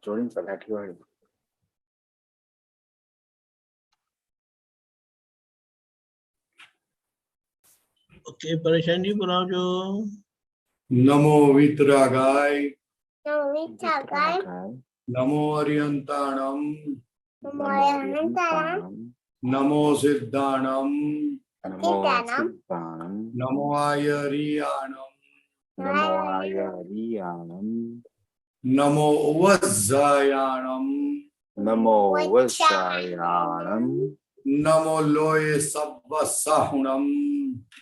જોડીને તલાઠી વાળી. ઓકે, પરેશાન જી બોલાવજો. નમો વિતરાગાય, નમો વિતરાગાય, નમો અરિયંતાણમ, નમો અનંતાણમ, નમો સિદ્ધાણમ, નમો સિદ્ધાણમ, નમો આયરિયાણમ, નમો આયરિયાણમ, નમો વજ્જાયાણમ, નમો વત્સાયાણમ, નમો લોય સબ્બ સાહુણમ,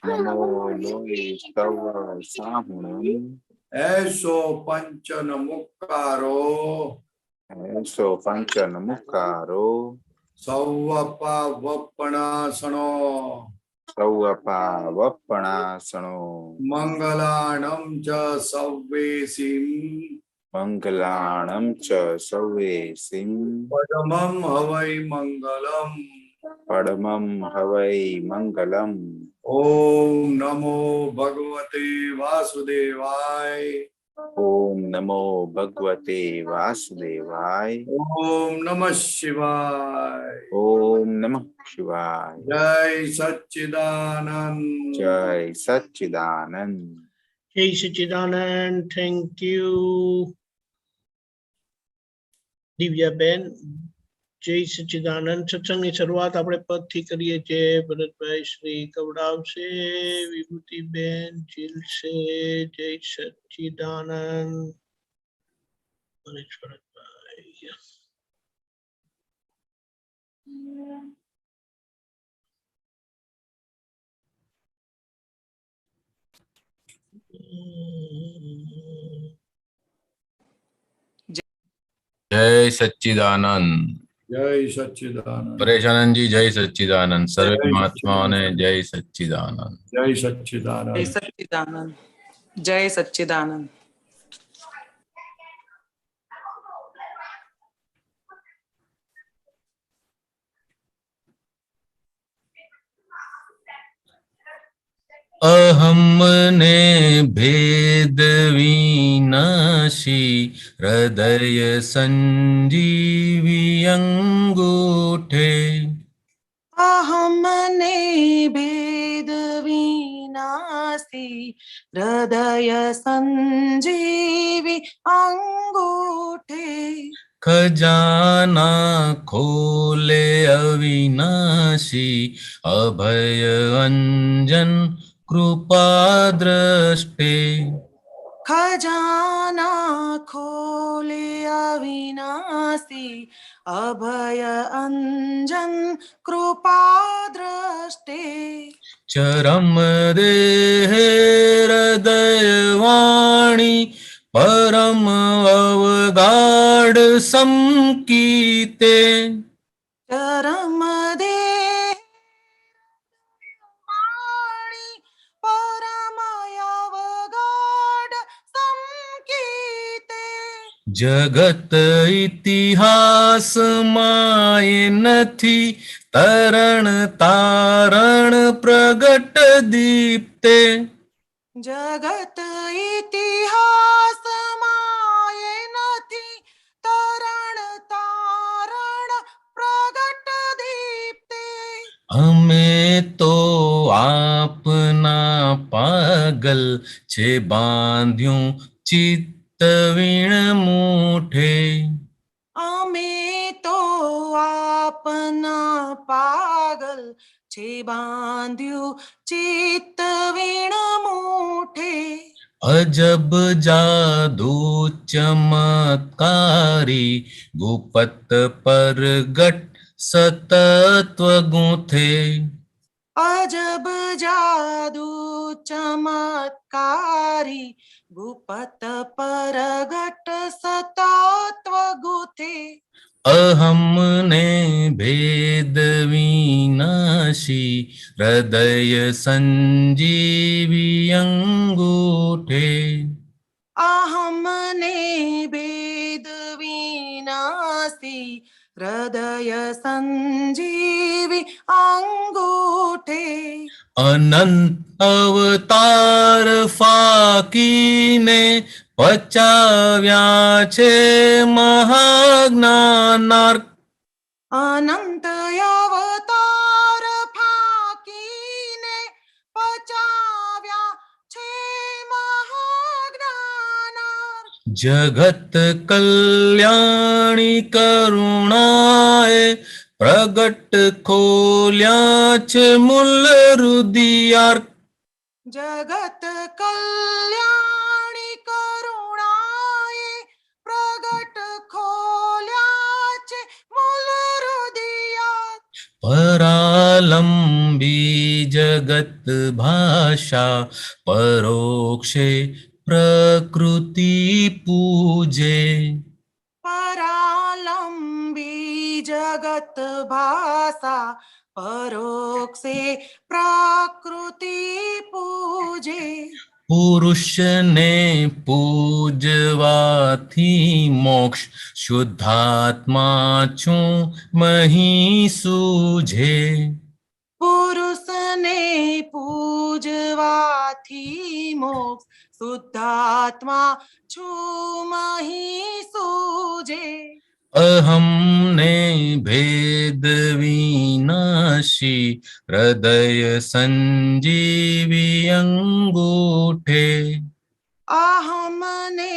નમો લોય તવ સાહુણમ, એસો પંચન મુક્કારો, એસો પંચન મુક્કારો, સૌવપા વપણાસણો, સૌઅપા વપણાસણો, મંગલાણમ ચ સવ્વેસીમ, મંગલાણમ ચ સૌવેસીમ, પદમમ હવૈ મંગલમ. પડમમ હવૈ મંગલમ. ઓમ નમો ભગવતે વાસુદેવાય, ઓમ નમો ભગવતે વાસુદેવાય, ઓમ નમઃ શિવાય, ઓમ નમઃ શિવાય. જય સચ્ચિદાનંદ. જય સચ્ચિદાનંદ. જય સચ્ચિદાનંદ. થેન્ક યુ દિવ્યાબેન. જય સચ્ચિદાનંદ. સત્સંગની શરૂઆત આપણે પદથી કરીએ છીએ. ભરતભાઈ શ્રી કવડાવશે, વિભૂતિબેન ચીલશે. જય સચ્ચિદાનંદ. ભરતભાઈ. जय सच्चिदानंद. જય સચ્ચિદાનંદ. परेशानंद जी जय सच्चिदानंद. सर्वे जय महात्माओं ने सच्चिदानंद. जय सच्चिदानंद. જય जय સચ્ચિદાનંદ. सच्चिदानंद. जय सच्चिदानंद. अहम ने भेद विनाशी हृदय संजीवी अंगूठे. अहमने भेद विनाशी हृदय संजीवी अंगूठे. खजाना खोले अविनाशी अभय अंजन कृपा दृष्टे. खजाना खोले अविनाशी अभय अंजन कृपा दृष्टे. चरम देह हृदय वाणी परम अवगाढ़ संकीते. चरम देह वाणी परम अवगाढ़ संकीते. जगत इतिहास माये नथी तरण तारण प्रगट दीप्ते. जगत इतिहास माये नथी तरण तारण प्रगट दीप्ते. हमें तो आपना पागल छे बांध्यूं चित्त वीण मूठे. अमे तो आपना पागल छे बांध्यू चित्त वीण मूठे. अजब जादू चमत्कारी गुपत परगट सतत्व गूंथे. अजब जादू चमत्कारी गुपत परगट सतत्व गुथे. अहम ने भेद विनाशी हृदय संजीवी अंगूठे. अहम ने भेद विनाशी हृदय संजीवी अंगूठे. अनंत अवतार फाकीने पचाव्या छे महान જ્ઞાનાર્ક અનંત અવતાર ફાકીને પચાવ્યા છે મહાજ્ઞાનાર્ક. જગત કલ્યાણી કરુણાએ પ્રગટ ખોલ્યા છે મૂલ રુદિયાર્ક જગત કલ્યાણી કરુણાએ પ્રગટ ખોલ્યા છે મૂલ રુદિયાર્ક. પરાલંબી જગત ભાષા પરોક્ષે પ્રકૃતિ પૂજે પરાલંબી જગત ભાષા પરોક્ષે પ્રકૃતિ પૂજે. પુરુષને પૂજવાથી મોક્ષ શુદ્ધાત્મા છું મહી સૂજે પુરુષને પૂજવાથી મોક્ષ શુદ્ધાત્મા છું મહી સૂજે. અહમને ભેદ વિનાશી હૃદય સંજીવી અંગૂઠે અહમને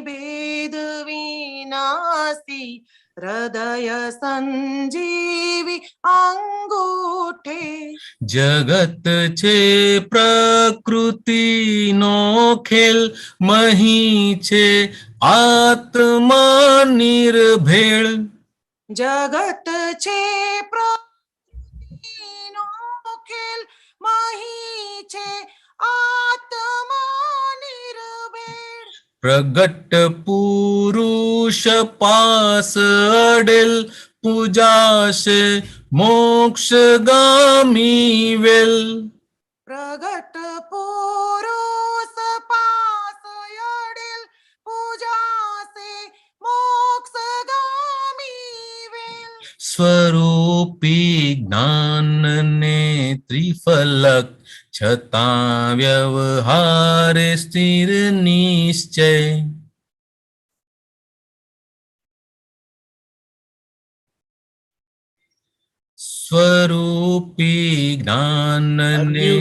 ભેદ વિનાશી હૃદય સંજીવી અંગૂઠે. જગત છે પ્રકૃતિનો ખેલ મહી છે આત્મા નિર્ભેળ જગત છે પ્રકૃતિનો ખેલ મહી છે આત્મા નિર્ભેળ. પ્રગટ પુરુષ પાસ અડેલ પૂજાશે મોક્ષગામી વેલ પ્રગટ પુરુષ પાસ અડેલ પૂજાશે મોક્ષગામી વેલ. સ્વરૂપી જ્ઞાનને ત્રિફલક છતાં વ્યવહારે સ્થિર નિશ્ચય સ્વરૂપી જ્ઞાનને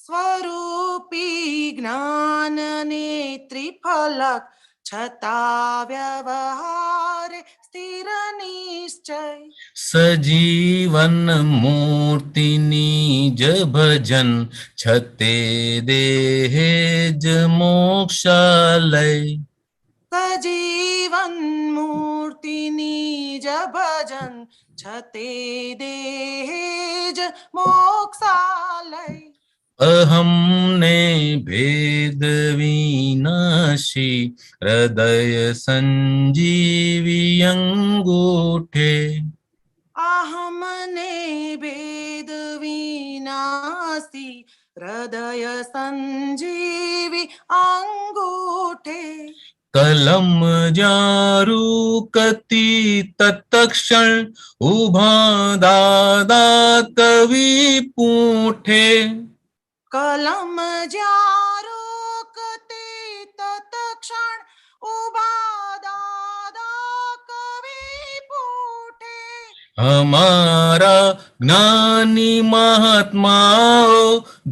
સ્વરૂપી જ્ઞાનને ત્રિફલક છતાં વ્યવહાર સ્થિર નિશ્ચય. સજીવન મૂર્તિની જ ભજન છતે દેહે જ મોક્ષાલય સજીવન મૂર્તિની જ ભજન છતે દેહે જ મોક્ષાલય. અહમને ભેદ વિનાશી હૃદય સંજીવી અંગૂઠે અહમને ભેદ વિનાશી હૃદય સંજીવી અંગૂઠે. કલમ જારું કતી તત્ક્ષણ ઉભા દાદા કવિ પૂઠે કલમ જ્યાં રોકતે તત્ક્ષણ ઉભા દાદા કવિ પૂઠે. હમારા જ્ઞાની મહાત્માઓ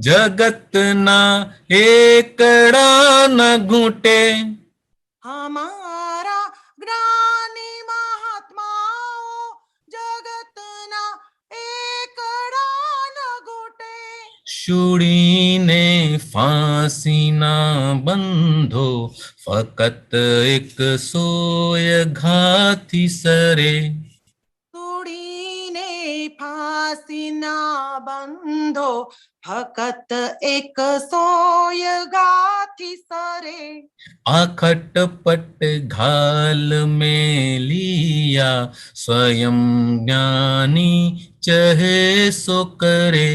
જગતના એકડા ન ઘૂંટે હમારા જ્ઞાની મહાત્માઓ જગતના એકડા ન ઘૂંટે. શૂળીને ફાંસીના બંધો ફકત એક સોય ઘાથી સરે તોડીને ફાંસીના બંધો ફકત એક સોય ગાથી સરે. આ ખટપટ ઘાલ में लिया स्वयं ज्ञानी चहे सो करे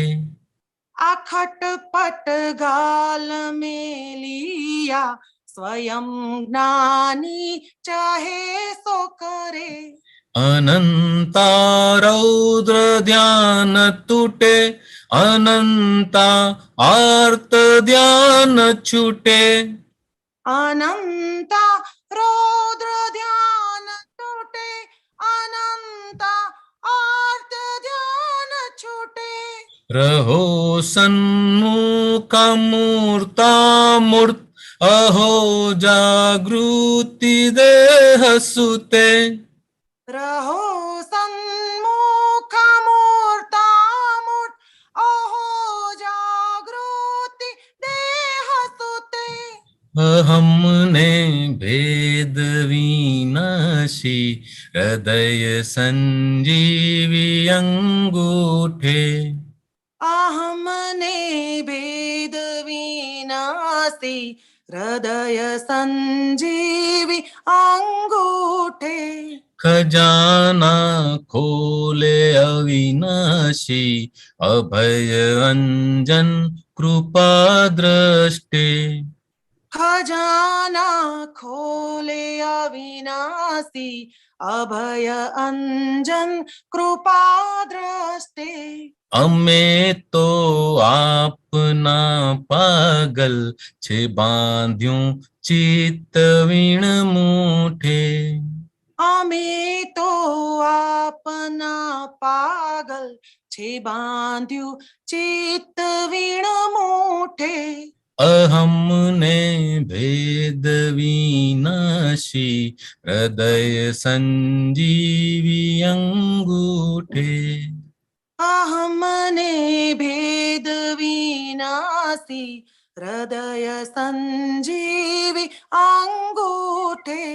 આ ખટપટ ગાલ में लिया स्वयं ज्ञानी चाहे सो करे. अनंता रौद्र ध्यान टूटे अनंता आर्त ध्यान छूटे અનંતા રૌદ્ર ધ્યાન रहो सन्मुखमूर्तामूर्त अहो जागृति देह सुते रहो सन्मुखमूर्तामूर्त अहो जागृति देह सुते हमने भेद विनाशी हृदय संजीवी अंगूठे अहमने भेद विनाशी हृदय संजीवी अंगूठे खजाना खोले अविनाशी अभय अंजन कृपा दृष्टे खजाना खोले अविनाशी अभय अंजन कृपा दृष्टे अमे तो आपना पागल छे बांध्यूं चित्त वीण मूठे अमे तो आपना पागल छे बांध्यू चित्त वीण मूठे अहमने भेद विनाशी हृदय संजीवी अंगूठे अहमने भेद विनाशी हृदय संजीवी अंगूठे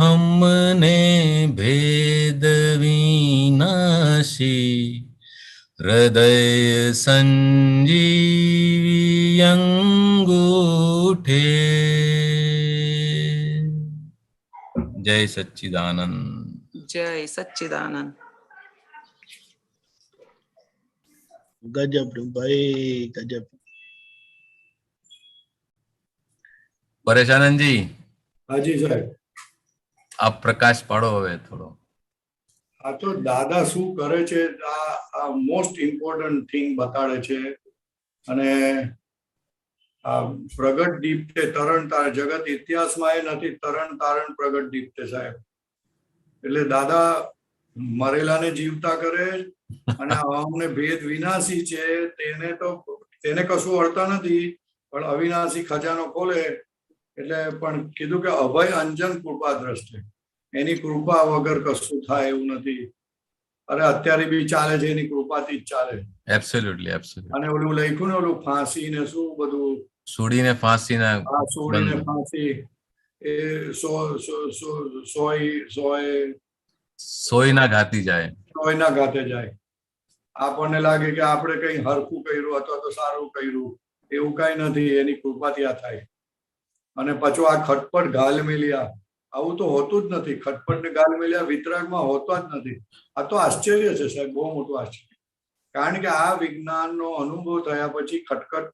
हमने भेद विनाशी हृदय संजीवी अंगूठे। जय सच्चिदानंद। जय सच्चिदानंद। ગજબ ભાઈ ગજબ. परेशानंद जी હાજી સાહેબ, आप प्रकाश पाड़ो હવે થોડો. આ તો દાદા શું કરે છે આ મોસ્ટ ઇમ્પોર્ટન્ટ થિંગ બતાડે છે. અને આ પ્રગટ દીપ્તે તરણ તાર જગત ઇતિહાસમાં એ નથી તરણ તારણ પ્રગટ દીપ્તે સાહેબ. એટલે દાદા મરેલાને જીવતા કરે અને અમને ભેદ વિનાશી છે તેને કશું અડતા નથી, પણ અવિનાશી ખજાનો ખોલે એટલે પણ કીધું કે અભય અંજન કૃપા દ્રષ્ટિ, એની કૃપા વગર કશું થાય એવું નથી. અરે અત્યારે બી ચાલે છે એની કૃપાથી જ ચાલે. Absolutely absolutely. અને ઓલું લખ્યું ને ઓલું ફાંસી ને શું બધું સુડીને ફાંસીના સોડીને ફાંસી એ સોયના ઘાતી જાય, સોયના ઘાતે જાય. આપણને લાગે કે આપણે કઈ હરખું કર્યું અથવા તો સારું કર્યું, એવું કઈ નથી, એની કૃપાથી આ થાય. અને પાછું આ ખટપટ ગાલ મેલિયા આવું તો હોતું જ નથી. ખટપટ ને ગાલ મેલિયા વિતરાગમાં હોતા જ નથી. આ તો આશ્ચર્ય છે સાહેબ, બહુ મોટું આશ્ચર્ય. કારણ કે આ વિજ્ઞાનનો અનુભવ થયા પછી ખટપટ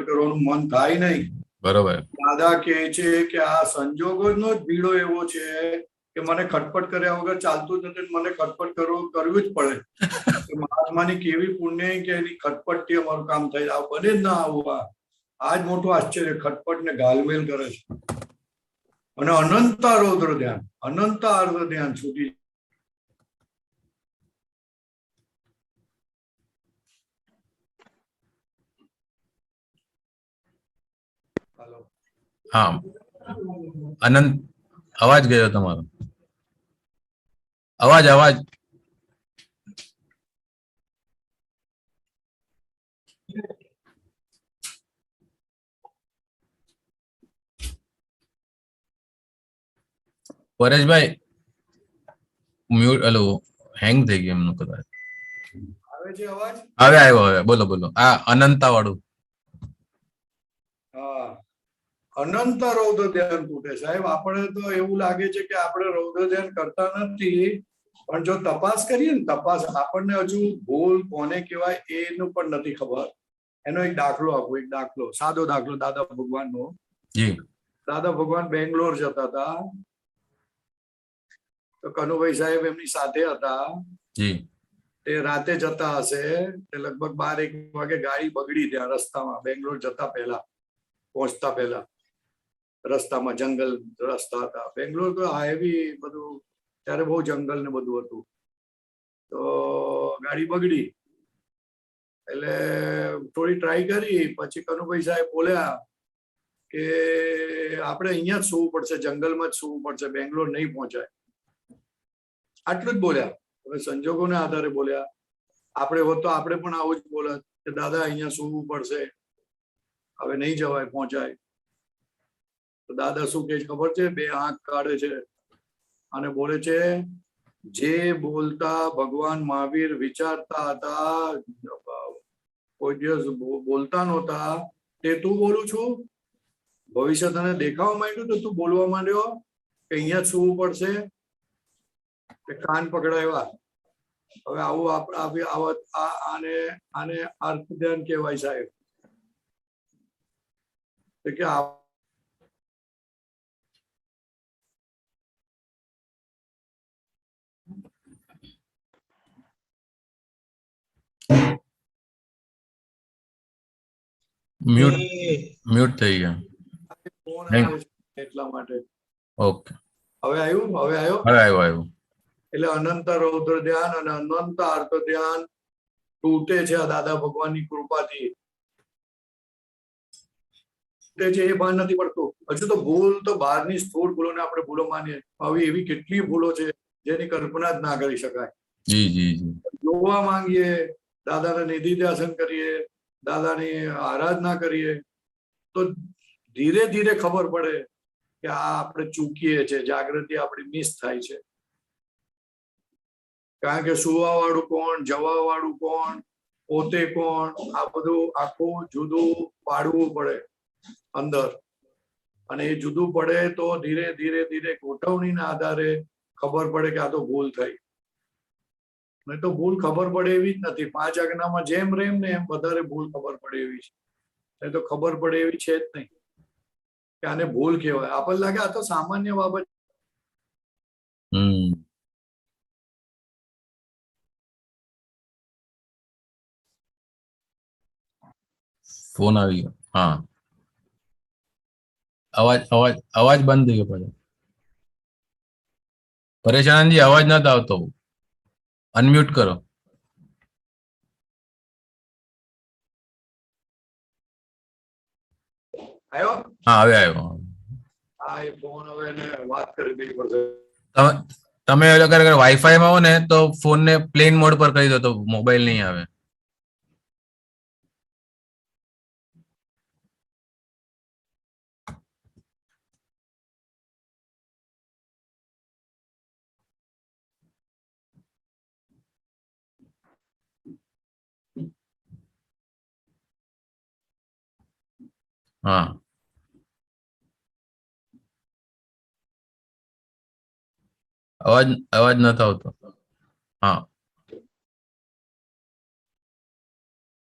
કરવાનું મન થાય નહીં. બરોબર. દાદા કહે છે કે આ સંજોગોનો જ ભીડો એવો છે કે મને ખટપટ કર્યા વગર ચાલતું જ નથી, મને ખટપટ કરવું જ પડે. મહાત્માની કેવી પુણ્ય કે એની ખટપટથી અમારું કામ થાય. આ બને જ ના આવું. આ જ મોટું આશ્ચર્ય, ખટપટ ને ગાલમેલ કરે છે. અને અનંત રૌદ્ર ધ્યાન, અનંત આર્દ્ર ધ્યાન સુધી હા અનંત. અવાજ ગયો તમારો. અવાજ પરેશભાઈ મ્યુટ. હલો, હેંગ થઈ ગયું એમનું કદાચ. આવે છે અવાજ? હવે આવ્યો. હવે બોલો બોલો. આ અનંતા વાળું. હા, અનંત રૌદ્ર ધ્યાન તૂટે સાહેબ. આપણે તો એવું લાગે છે કે આપણે રૌદ્ર ધ્યાન કરતા નથી, પણ જો તપાસ કરીએ ને આપણને હજુ ભૂલ કોને કહેવાય એનું પણ નથી ખબર. એનો એક દાખલો આપો, એક દાખલો, સાદો દાખલો દાદા ભગવાનનો. જી. દાદા ભગવાન બેંગ્લોર જતા હતા તો કનુભાઈ સાહેબ એમની સાથે હતા. જી. તે રાતે જતા હશે, તે લગભગ 12-1 વાગે ગાડી બગડી ત્યાં રસ્તામાં. બેંગ્લોર જતા પહેલા, પહોંચતા પહેલા રસ્તામાં જંગલ રસ્તા હતા. બેંગ્લોર તો હાઈવે બધું ત્યારે બહુ જંગલ ને બધું હતું. તો ગાડી બગડી એટલે થોડી ટ્રાય કરી, પછી કનુભાઈ સાહેબ બોલ્યા કે આપણે અહીંયા જ સૂવું પડશે, જંગલમાં જ સૂવું પડશે, બેંગ્લોર નહીં પહોંચાય. આટલું જ બોલ્યા. હવે સંજોગોને આધારે બોલ્યા. આપણે હોત તો આપણે પણ આવું જ બોલત કે દાદા અહીંયા સૂવું પડશે, હવે નહીં જવાય, પહોંચાય. તો દાદા શું કે ખબર છે? બે આંખ કાઢે છે અને બોલે છે, જે બોલતા ભગવાન મહાવીર વિચારતા હતા, કોઈ દિવસ બોલતા નહોતા, તે તું બોલું છું. ભવિષ્ય તને દેખાવા માંડ્યું તો તું બોલવા માંડ્યો કે અહીંયા જ સૂવું પડશે, કે કાન પકડાવ્યા. હવે આવું આને અર્થ ધ્યાન કહેવાય સાહેબ. કે મ્યુટ થઈ ગયા. ફોન આવે છે એટલા માટે. ઓકે, હવે આવ્યું? હવે આવ્યો? આવ્યો. એટલે અનંત રૌદ્ર ધ્યાન અને અનંત આર્ત ધ્યાન તૂટે છે આ દાદા ભગવાનની કૃપાથી. તૂટે છે એ ભાન નથી પડતું. હજુ તો ભૂલ તો બહારની સ્થૂળ ભૂલોને આપણે ભૂલો માનીએ. હવે એવી કેટલી ભૂલો છે જેની કલ્પના જ ના કરી શકાય. જોવા માંગીએ, દાદાને નિધિધ્યાસન કરીએ, દાદાની આરાધના કરીએ, તો ધીરે ધીરે ખબર પડે કે આ આપણે ચૂકીએ છીએ, જાગૃતિ આપણી મિસ થાય છે. કારણ કે સુવા વાળું કોણ, જવા વાળું કોણ, પોતે કોણ, આ બધું આખું જુદું પાડવું પડે અંદર. અને એ જુદું પડે તો ધીરે ધીરે ધીરે ગોઠવણીના આધારે ખબર પડે કે આ તો ભૂલ થઈ. નહીં તો ભૂલ ખબર પડે એવી જ નથી. 5 આજ્ઞામાં જેમ રેમ ને એમ વધારે ભૂલ ખબર પડે એવી છે. નહીં તો ખબર પડે એવી છે જ નહીં કે આને ભૂલ કહેવાય. આપણને લાગે આ તો સામાન્ય બાબત. ફોન આવી ગયો. હા, અવાજ બંધ થઈ ગયો. પછી પરેશાનજી અવાજ નતો આવતો. અનમ્યુટ કરો. આવ્યો? હા, હવે આવ્યો. હા, એ ફોન હવે એને વાત કરી દેવી પડશે. તમે અગર વાઈફાઈ માં હો ને તો ફોન ને પ્લેન મોડ પર કરી દો તો મોબાઈલ નહીં આવે. હા, અવાજ નતો આવતો. હા,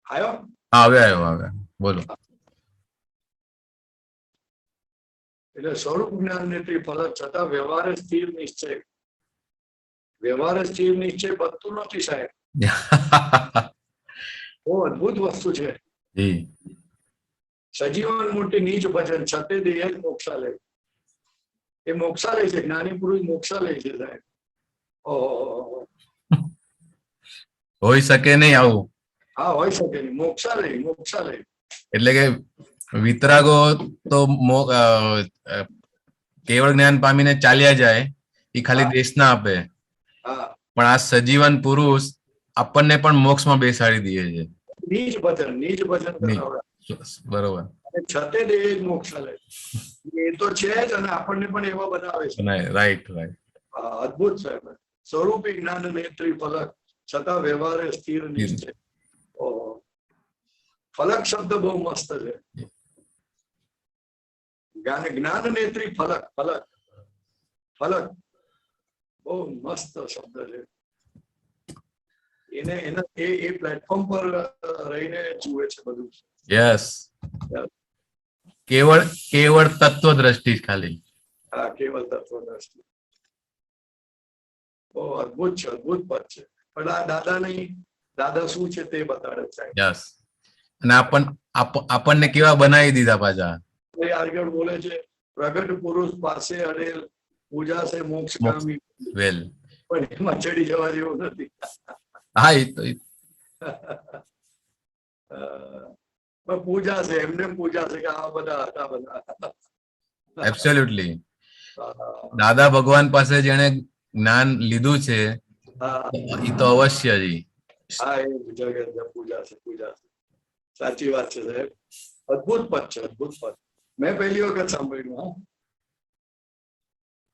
આવ્યો? હા, હવે આવ્યો. બોલો. એટલે સ્વરૂપ જ્ઞાન ને ફલક છતાં વ્યવહારે સ્થિર નિશ્ચય. વ્યવહારે સ્થિર નિશ્ચય બનતું નથી સાહેબ. બહુ અદભુત વસ્તુ છે. સજીવન મોટી નીચ ભજન છતે દેહ મોક્ષાલય. એ મોક્ષાલય છે. જ્ઞાની પુરુષ મોક્ષાલય છે સાહેબ. ઓહો, હોઈ શકે નહીં આવું. હા, હોઈ શકે નહીં. મોક્ષાલય. એટલે કે વિતરાગો તો કેવળ જ્ઞાન પામીને ચાલ્યા જાય, એ ખાલી દેશના આપે. પણ આ સજીવન પુરુષ આપણને પણ મોક્ષમાં બેસાડી દે છે. નીચ ભજન બરોબર. છતે દેહ મોક્ષાલય. એ તો છે જ, અને આપણને પણ એવા બનાવે છે. રાઈટ. અદભુત સાહેબ. સ્વરૂપી જ્ઞાન નેત્રી ફલક છતાં વ્યવહારે સ્થિર નિશ્ચય. ફલક શબ્દ બહુ મસ્ત છે. જ્ઞાન નેત્રી ફલક બહુ મસ્ત શબ્દ છે. એ પ્લેટફોર્મ પર રહીને જુએ છે બધું. યસ, કેવળ તત્વ દ્રષ્ટિ ખાલી. હા, કેવળ તત્વ દ્રષ્ટિ. બહુ અદભુત પદ છે. પણ આ દાદા શું છે તે બતાડે છે. યસ, અને આપણને કેવા બનાવી દીધા પાછા. આગળ બોલે છે, પ્રગટ પુરુષ પાસે અડેલ પૂજા છે મોક્ષગામી. વેલ, પણ એમાં ચડી જવા જેવું નથી. હા, એ તો પણ પૂજા છે, એમને પૂજા છે કે આ બધા હતા બધા. એબ્સોલ્યુટલી. હા, દાદા ભગવાન પાસે જેને જ્ઞાન લીધું છે હા, એ તો અવશ્ય જી. હા, એ જગત પૂજા છે, પૂજા છે. સાચી વાત છે સાહેબ. અદભુત પદ છે, અદભુત પદ. મેં પહેલી વખત સાંભળ્યું.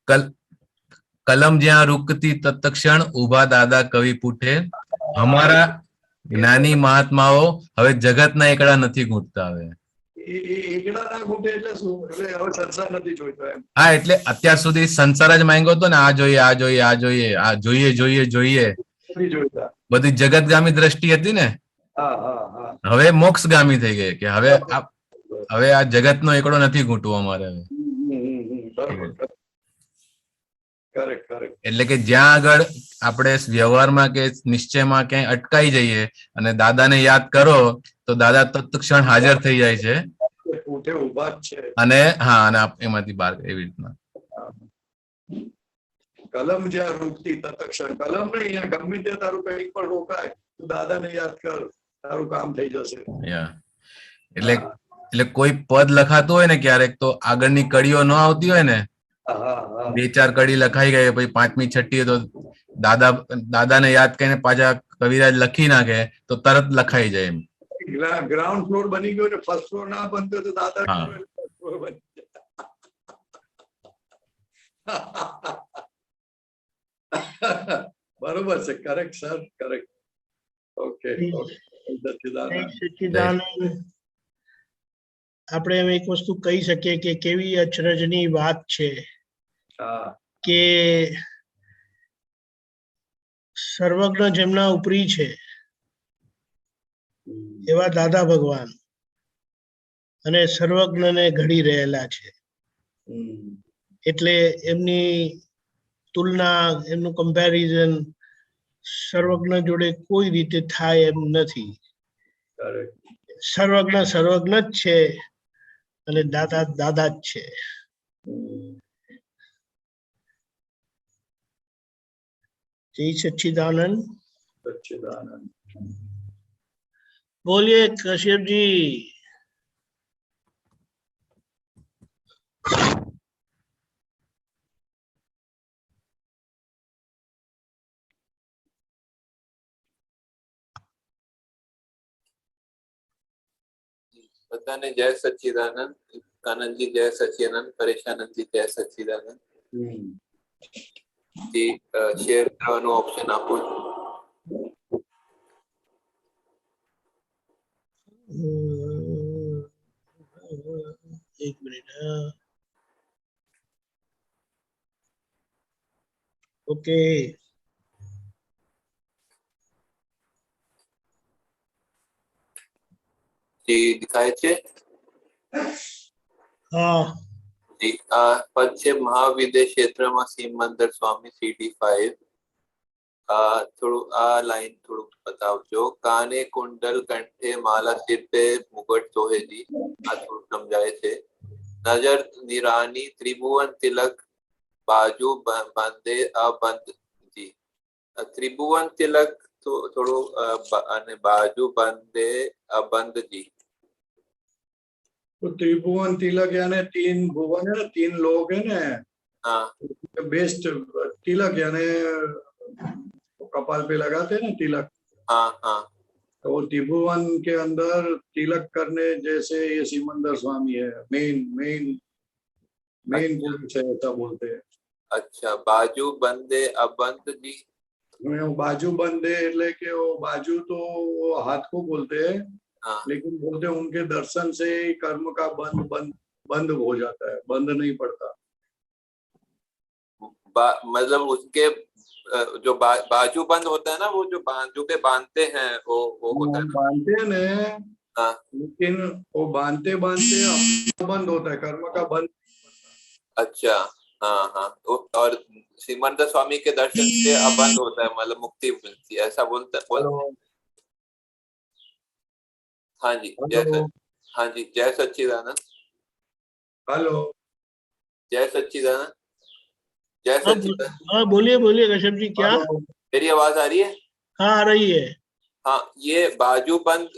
હા, કલમ જ્યાં રૂકતી તત્ક્ષણ ઉભા દાદા કવિ પૂઠે. અમારા જ્ઞાની મહાત્માઓ હવે જગતના એકડા નથી ઘૂંટતા હવે. એ એકડા ના ઘૂંટે એટલે શું? એટલે હવે સંસાર નથી જોઈતો એમ. હા, એટલે અત્યાર સુધી સંસાર જ માંગ્યો હતો ને, આ જોઈએ આ જોઈએ આ જોઈએ આ જોઈએ જોઈએ જોઈએ, નથી જોઈતા. બધી જગતગામી દ્રષ્ટિ હતી ને. હા, હા, હા. હવે મોક્ષગામી થઈ ગઈ કે હવે આ જગતનો એકડો નથી ઘૂંટવો અમારે હવે. બરોબર. Correct, correct. એટલે કે જ્યાં આગળ આપણે વ્યવહારમાં કે નિશ્ચયમાં ક્યાંય અટકાઈ જઈએ અને દાદાને યાદ કરો તો દાદા તત્ક્ષણ હાજર થઈ જાય છે. પૂઠે ઉભા જ છે. અને હા, અને એમાંથી બહાર એવી રીતના. કલમ જ્યાં રૂકતી તત્ક્ષણ, કલમ નહીં, અહીંયા ગમે ત્યાં તારું કઈ પણ રોકાય, તું દાદાને યાદ કર, તારું કામ થઈ જશે. એટલે કોઈ પદ લખાતું હોય ને ક્યારેક, તો આગળની કડીઓ ન આવતી હોય ને, હા, હા. 2-4 કડી લખાઈ ગઈ, પછી 5મી 6ઠી તો દાદાને યાદ કરીને પાછા કવિરાજ લખી નાખે તો તરત લખાઈ જાય એમ. ગ્રાઉન્ડ ફ્લોર બની ગયો ને ફર્સ્ટ ફ્લોર ના બનતો તો દાદા હા. first floor બની જાય. બરોબર છે. Correct sir, correct. ઓકે, સચ્ચિદાનંદ. આપણે એમ એક વસ્તુ કહી શકીએ કે કેવી અચરજની વાત છે હા, કે સર્વજ્ઞ જેમના ઉપરી છે એવા દાદા ભગવાન અને સર્વજ્ઞને ઘડી રહેલા છે. એટલે એમની તુલના, એમનું કમ્પેરિઝન સર્વજ્ઞ જોડે કોઈ રીતે થાય એમ નથી. કરેક્ટ. સર્વજ્ઞ સર્વજ્ઞ જ છે અને દાદા દાદા જ છે. જય સચ્ચિદાનંદ. સચ્ચિદાનંદ. બોલીએ કશ્યપજી. બધાને જય સચ્ચિદાનંદ. કાનંદજી જય સચ્ચિદાનંદ. પરેશાનંદજી જય સચ્ચિદાનંદ. શેર કરવાનું ઓપ્શન આપો. એક મિનિટ. ઓકે. જી દેખાય છે. હા. જી આ પદ છે મહાવિદ્ય ક્ષેત્રમાં સિમંદર સ્વામી CD5. થોડું આ લાઈન થોડું બતાવજો. કાને કુંડલ કંઠે માલા સિર पे मुकुट सोहे जी. આ થોડું સમજાય છે. નજર નિરાની ત્રિભુવન તિલક બાજુ બંધે અબંધ જી. ત્રિભુવન તિલક થોડું અને બાજુ બંધે અબંધ જી. तो त्रिभुवन तिलक यानी 3 भुवन है ना, 3 लोग है ना. हाँ, बेस्ट तिलक यानी कपाल पे लगाते हैं ना तिलक. हाँ, हाँ. तो वो त्रिभुवन के अंदर तिलक करने जैसे ये सिमंदर स्वामी है. मेन मेन मेन पुरुष है ऐसा बोलते हैं. अच्छा, बाजू बंदे अबंध जी. बाजू बंदे એટલે કે वो बाजू तो वो हाथ को बोलते हैं. हाँ. लेकिन बोलते हैं उनके दर्शन से कर्म का बंद हो जाता है, बंद नहीं पड़ता. मतलब उसके जो बाजू बंद होता है ना, वो जो बाजू पे बांधते हैं वो होता है. बांधते हैं ना. हाँ. लेकिन वो बांधते बांधते बंद होता है, कर्म का बंद. अच्छा, हाँ, हाँ. और सिमंदर स्वामी के दर्शन से अबंध होता है, मतलब मुक्ति मिलती है, ऐसा बोलते. हाँ जी. हाँ जी. जय सच्चिदानंद. हेलो. जय सच्चिदानंद. जय सच्चिदानंद. हाँ बोलिए बोलिए कश्यप जी. क्या मेरी आवाज आ रही है? हाँ आ रही है. हाँ, ये बाजू बंद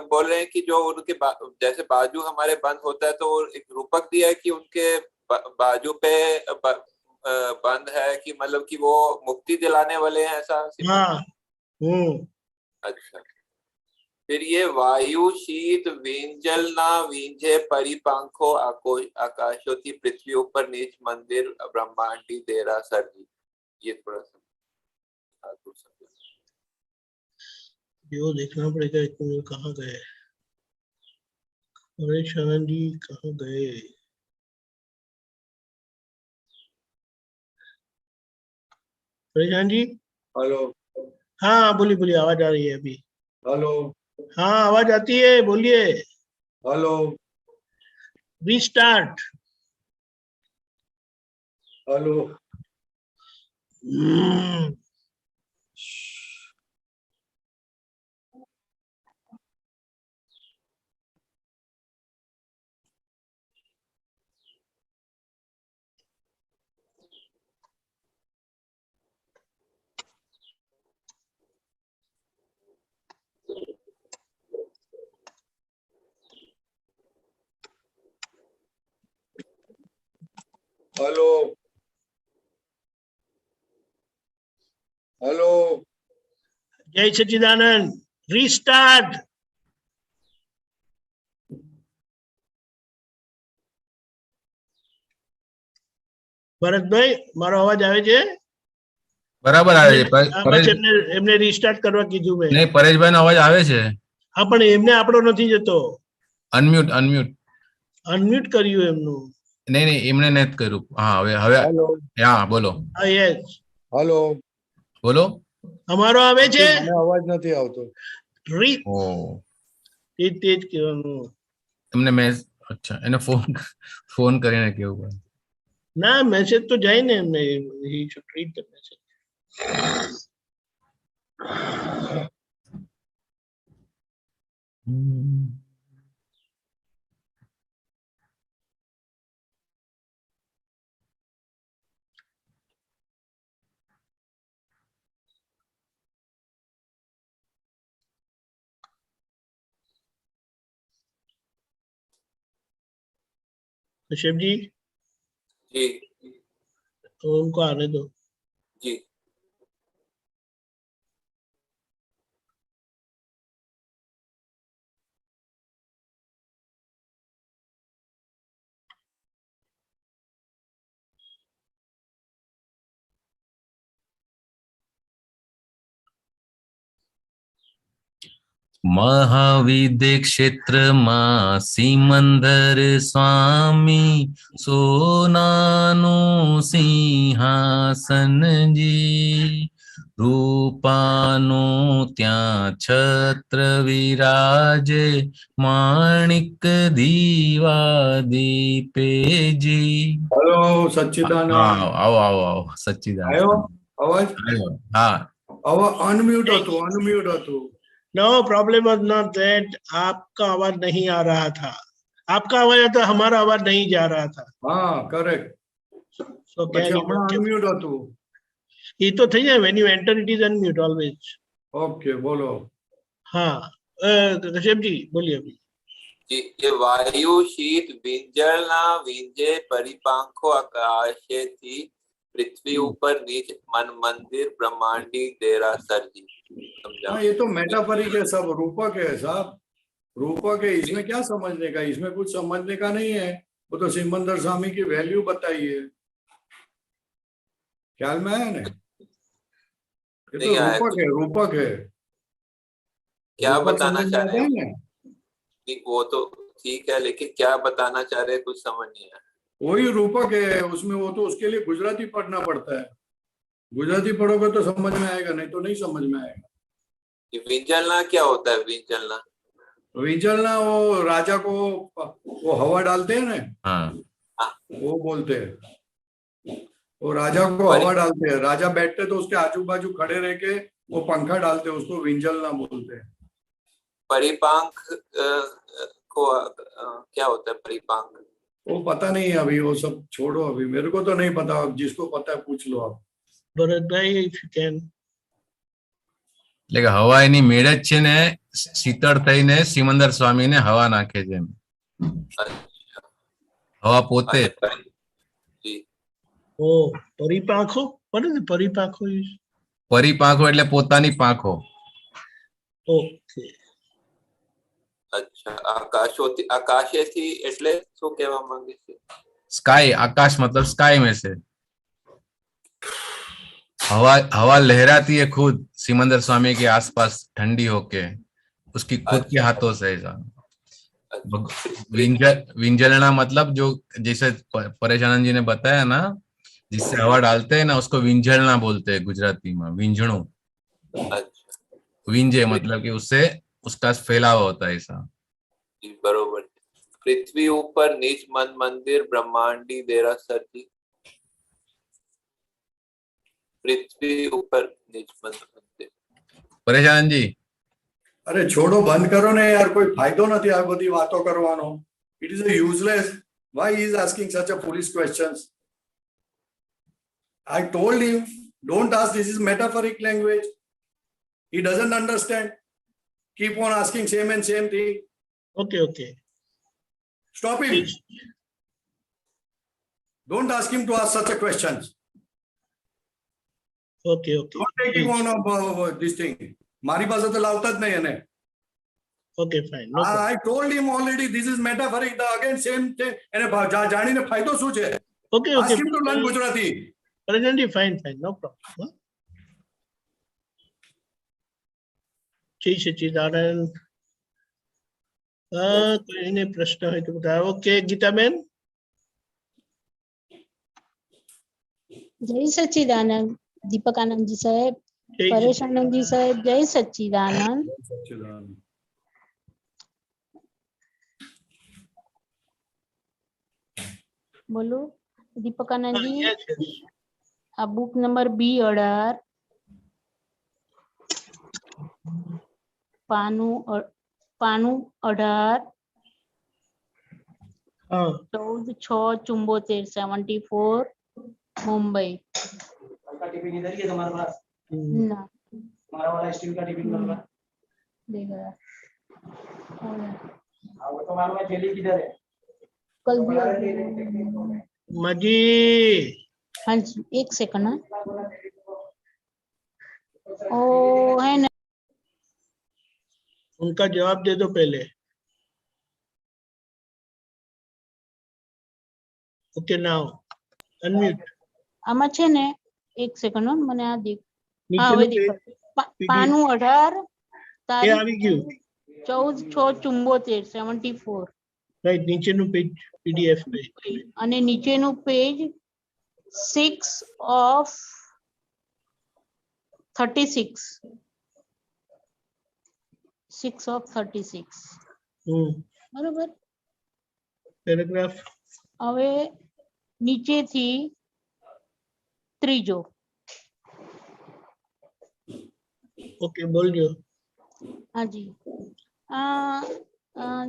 बोल रहे हैं कि जो उनके जैसे बाजू हमारे बंद होता है तो एक रूपक दिया है कि उनके बाजू पे बंद है, कि मतलब कि वो मुक्ति दिलाने वाले हैं, ऐसा हाँ। अच्छा। फिर ये वायु शीत विंजल ना विंझे परिपंखो आकाशों की पृथ्वी ऊपर नीच मंदिर ब्रह्मांडी देरा सरजी, ये थोड़ा सा यो देखना पड़ेगा इतने कहाँ गए। परेश आनंद जी कहाँ गए? परेश आनंद जी। हेलो हाँ बोलिए बोलिए, आवाज आ रही है अभी। हेलो हाँ आवाज आती है, बोलिए। Hello restart. Hello hello hello जय सच्चिदानंद। रीस्टार्ट। ભરત ભાઈ મારો અવાજ આવે છે? બરાબર આવે છે હા, બસ એમને રીસ્ટાર્ટ કરવા કીધું મેં. નહીં, પરેશભાઈ નો અવાજ આવે છે. હા પણ એમને આપણો નથી જતો. અનમ્યુટ અનમ્યુટ અનમ્યુટ કર્યું એમનું. નહીં નહીં, એમને નથી કર્યું. હા હવે હવે हेलो હા બોલો. હા યસ हेलो બોલો. અમારો આવે છે? મને અવાજ નથી આવતો. ઓ તેજ કહેવાનું. એમને મેં અચ્છા એને ફોન કરીને કેવું પડે. ના મેસેજ તો જાય ને એમને. He should read the message. Kashyap ji ji तो उनको आने दो। जी મહાવિદ્ય ક્ષેત્રમાં સિમંદર સ્વામી સોનાનું સિંહાસનજી રૂપાનું ત્યાં છત્ર વિરાજે માણિક દીવા દીપેજી. हेलो सच्चिदानंद આવો આવો આવો આવો સચ્ચિદાનંદ. आयो अवाज આવ્યો. હા अनम्यूट હતું. No problem was not that आपका आवाज नहीं आ रहा था। आपका आवाज आता, हमारा आवाज नहीं जा रहा था। हाँ करेक्ट. सो પછી હમણાં અનમ્યુટ હતું. ये तो થઈ જાય, when you enter it is unmute always. Okay બોલો. हाँ कश्यप जी बोलिए अभी. जी ये वायु शीत विंजल ना विंजे परिपंखो आकाशे थी पृथ्वी ऊपर नीच मन मंदिर ब्रह्मांडी देरा सरजी. समझा? हाँ ये तो मेटाफरिक है, सब रूपक है साहब, रूपक है. इसमें क्या समझने का, इसमें कुछ समझने का नहीं है. वो तो सिमंदर स्वामी की वैल्यू बताई है. ख्याल में आया ना? ये तो रूपक है, रूपक है. क्या रूपक बताना समझ में चाह आता रहे है हैं? ना? नहीं, वो तो ठीक है, लेकिन क्या बताना चाह रहे हैं कुछ समझ नहीं आया. वही रूपक है उसमें. वो तो उसके लिए गुजराती पढ़ना पड़ता है. गुजराती पढ़ोगे तो समझ में आएगा, नहीं तो नहीं समझ में आएगा. विंजलना क्या होता है? विंजलना विंजलना वो राजा को वो हवा डालते हैं ना, હા वो बोलते हैं. वो राजा को हवा डालते हैं. राजा बैठते तो उसके आजू बाजू खड़े रह के वो पंखा डालते हैं, उसको विंजलना बोलते हैं. परिपांख को क्या होता है परिपांख? वो पता नहीं है अभी, वो सब छोड़ो अभी, मेरे को तो नहीं पता. जिसको पता है पूछ लो आप. भरत भाई if you can. એટલે કે હવા એની મેળે જ છે ને શીતળ થઈને સિમંદર સ્વામીને હવા નાખે છે એમ. હવા પોતે અને જી ઓ પરિપાખો પડે ને પરિપાખો પરિપાંખો એટલે પોતાની પાંખો. ઓકે અચ્છા આકાશોથી આકાશેથી એટલે શું કહેવા માંગે છે? स्काई आकाश मतलब स्काई में से हवा हवा लहराती है खुद सिमंदर स्वामी के आसपास ठंडी होके उसकी खुद के अच्छा। हाथों से ऐसा. पृथ्वी विंजलना मतलब जो जैसे परेश आनंद जी ने बताया ना जिससे हवा डालते हैं ना उसको विंजलना बोलते हैं गुजराती में. विंजणु अच्छा विंजे मतलब कि उससे उसका फैलाव होता है ऐसा. जी बरोबर. पृथ्वी ऊपर नीच मन मंदिर ब्रह्मांडी देरासर जी. पृथ्वी ऊपर नीच मन मंदिर. परेश आनंद जी અરે છોડો બંધ કરો ને યાર, કોઈ ફાયદો નથી આ બધી વાતો કરવાનો. It is a useless. Why he is asking such a foolish questions? I told him, don't ask, this is metaphoric language. He doesn't understand. Keep on asking same and same thing. Okay okay Stop him. Don't ask him to ask such a questions. Okay okay Don't take him on this thing. મારી પાસે તો લાવતા જ નહીં એને. Okay fine no I told him already this is metaphoric. Again same thing. એને જાણીને ફાયદો શું છે? Okay Ask okay him to learn Gujarati. Prajanji fine fine no problem. Jai Sachchidanand. કોઈને પ્રશ્ન હોય તો બધા. ઓકે ગીતાબેન. जय सच्चिदानंद दीपक आनंद जी साहेब, જય परेश आनंद जी साहेब, जय सच्चिदानंद. बोलो दीपक आनंद जी. Yes, yes. आ बुक नंबर B18 पानु 18 હા 14/6/74 मुंबई. ना देगा कल दिया. માજી हाँ जी एक सेकंड. ओ है ना उनका जवाब दे दो पहले. Okay now unmute. આમાં છે ને એક સેકન્ડ મને આ દેખ. હા નીચેનું હવે પેજ દેખાય. પાનું 18 એ તારીખ આવી ગયું. 14/6/74 રાઈટ નીચેનું પેજ પીડીએફ પેજ. અને નીચેનું પેજ 6/36 6/36 બરોબર. પેરેગ્રાફ હવે નીચેથી ત્રીજો. ઓકે બોલજો. હાજી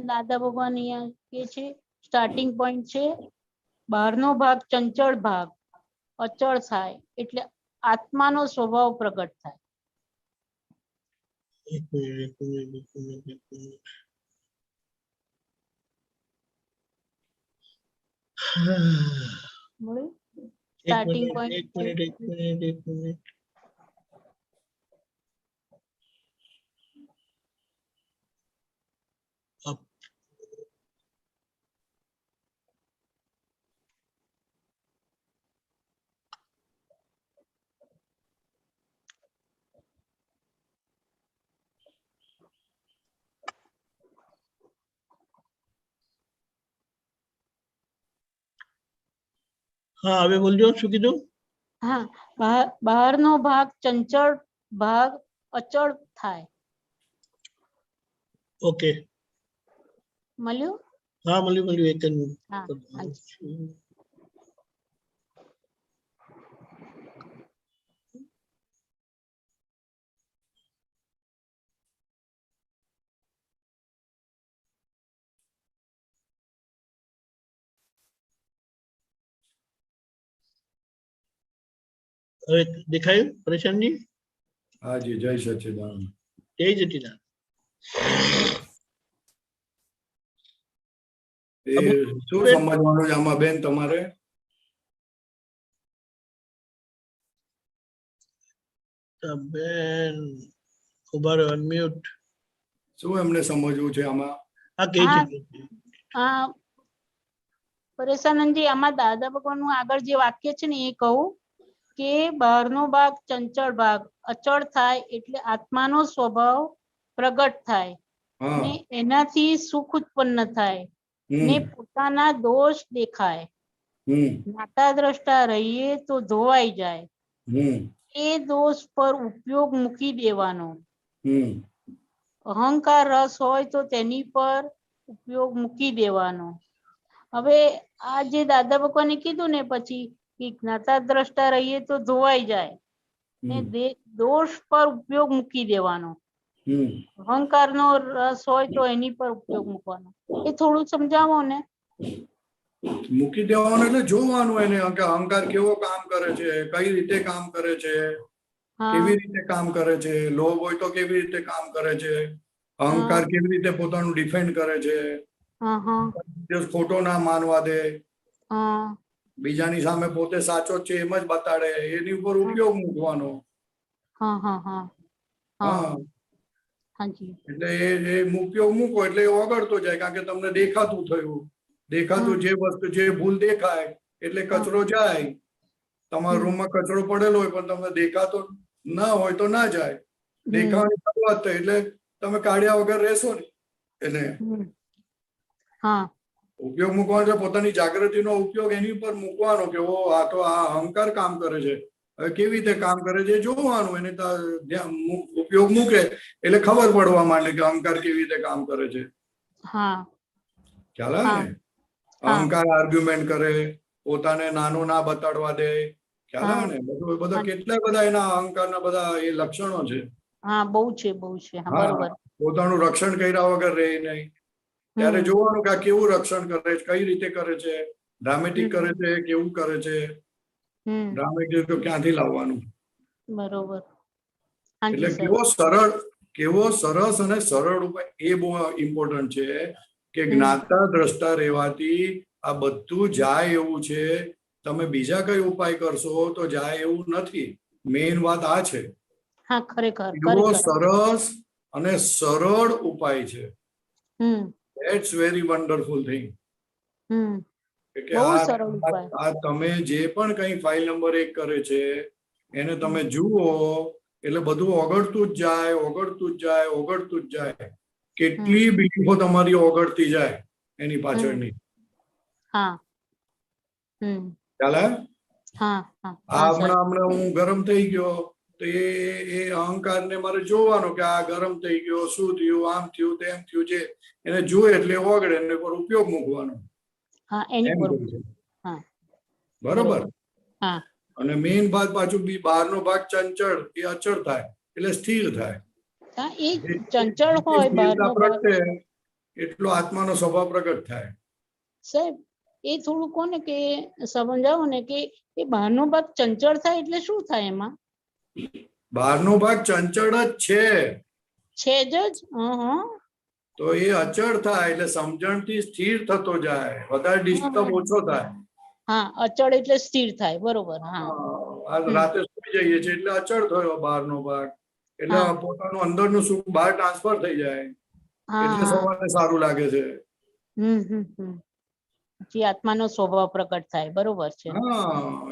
દાદા ભગવાન અહીંયા કે છે સ્ટાર્ટિંગ પોઈન્ટ છે બહારનો ભાગ ચંચળ ભાગ અચળ થાય એટલે આત્માનો સ્વભાવ પ્રગટ થાય. એક મિનિટ. મળ્યું એક સ્ટાર્ટિંગ મિનિટ પોઈન્ટ. એક મિનિટ એક મિનિટ એક મિનિટ. હા હવે બોલજો શું કીધું. હા બહારનો ભાગ ચંચળ ભાગ અચળ થાય. ઓકે મળ્યું. હા મળ્યું એક જ મિનિટ. હા હાજી. હવે દેખાયું પરેશાનજી. હાજી, જય સચ્ચિદાનંદ. જય સચિદાનંદ. એ શું સમજવાનું છે આમાં બેન તમારે? બેન ઉભા રહો, અનમ્યુટ. શું એમને સમજવું છે આમાં? હા, કહી હા. શકીએ. આ પરેશાનંદજી, આમાં દાદા ભગવાનનું આગળ જે વાક્ય છે ને એ કહું કે બહારનો ભાગ ચંચળ ભાગ અચળ થાય એટલે આત્માનો સ્વભાવ પ્રગટ થાય હા. ને એનાથી સુખ ઉત્પન્ન થાય ને પોતાના દોષ દેખાય. જ્ઞાતા દ્રષ્ટા રહીએ તો ધોવાઈ જાય. એ દોષ પર ઉપયોગ મૂકી દેવાનો. અહંકાર રસ હોય તો તેની પર ઉપયોગ મૂકી દેવાનો. હવે આ જે દાદા ભગવાને કીધું ને પછી કે જ્ઞાતા દ્રષ્ટા રહીએ તો ધોવાઈ જાય ને દોષ પર ઉપયોગ મૂકી દેવાનો. અહંકાર નો રસ હોય તો એની પર ઉપયોગ મૂકવાનો. એ થોડું સમજાવો ને. મૂકી દેવાનું એટલે જોવાનું એને કે અહંકાર કેવો કામ કરે છે, કઈ રીતે કામ કરે છે, કેવી રીતે કામ કરે છે, લોભ હોય તો કેવી રીતે કામ કરે છે, અહંકાર કેવી રીતે પોતાનું ડિફેન્ડ કરે છે, ખોટો ના માનવા દે, બીજાની સામે પોતે સાચો છે એમ જ બતાડે, એની ઉપર ઉપયોગ મૂકવાનો. એટલે એ ઉપયોગ મૂકો એટલે એ ઓગળતો જાય, કારણ કે તમને દેખાતું થયું. દેખાતું જે વસ્તુ જે ભૂલ દેખાય એટલે કચરો જાય. તમારા રૂમમાં કચરો પડેલો હોય પણ તમને દેખાતો ના હોય તો ના જાય. દેખાવાની શરૂઆત થઈ એટલે તમે કાઢ્યા વગર રહેશો ને. એને ઉપયોગ મૂકવાનો છે, પોતાની જાગૃતિનો ઉપયોગ એની ઉપર મૂકવાનો કે ઓ આ તો આ અહંકાર કામ કરે છે, હવે કેવી રીતે કામ કરે છે જોવાનું. એને ઉપયોગ મૂકે એટલે ખબર પડવા માંડે કે અહંકાર કેવી રીતે કામ કરે છે. ખ્યાલ આવે ને? અહંકાર આર્ગ્યુમેન્ટ કરે, પોતાને નાનું ના બતાડવા દે. ખ્યાલ આવે ને? બધા કેટલા બધા એના અહંકારના બધા એ લક્ષણો છે. બહુ છે, બહુ છે. બરોબર. પોતાનું રક્ષણ કર્યા વગર રહે નહીં. ત્યારે જોવાનું કે આ કેવું રક્ષણ કરે છે, કઈ રીતે કરે છે, ડ્રામેટિક કરે છે, કેવું કરે છે. ડ્રામેટિક તો ક્યાંથી લાવવાનું? બરોબર. એટલે કેવો સરસ અને સરળ ઉપાય એ બહુ ઇમ્પોર્ટન્ટ છે કે જ્ઞાતા દ્રષ્ટા રહેવાથી આ બધું જાય એવું છે. તમે બીજા કઈ ઉપાય કરશો તો જાય એવું નથી. મેઇન વાત આ છે. એવો સરસ અને સરળ ઉપાય છે. That's very wonderful thing. કે આ તમે જે પણ કઈ ફાઇલ નંબર 1 કરે છે એને તમે જુઓ એટલે બધું ઓગળતું જ જાય, ઓગળતું જ જાય, ઓગળતું જ જાય. કેટલી બિલીફો તમારી ઓગળતી જાય એની પાછળની. ચાલે? હમણાં હું ગરમ થઈ ગયો તો એ અહંકારને મારે જોવાનો કે આ ગરમ થઈ ગયો, શું થયું, આમ થયું, તેમ થયું છે. એને જુએ એટલે ઓગળે, એને પર ઉપયોગ મૂકવાનો. બરોબર. અને મેઇન ભાગ પાછું બહારનો ભાગ ચંચળ એ અચળ થાય એટલે સ્થિર થાય. ચંચળ હોય પ્રગટે એટલો આત્માનો સ્વભાવ પ્રગટ થાય. સાહેબ એ થોડું કોને કે સમજાવો ને કે એ બહારનો ભાગ ચંચળ થાય એટલે શું થાય એમાં? બહારનો ભાગ ચંચળ જ છે જ. તો એ અચળ થાય એટલે સમજણથી સ્થિર થતો જાય, વધારે ડિસ્ટર્બ ઓછો થાય. અચળ એટલે સ્થિર થાય. બરોબર. રાતે સુઈ જઈએ છીએ એટલે અચળ થયો બહારનો ભાગ, એટલે પોતાનું અંદરનું સુખ બહાર ટ્રાન્સફર થઈ જાય એટલે સવારે સારું લાગે છે. આત્માનો સ્વભાવ પ્રગટ થાય. બરોબર છે.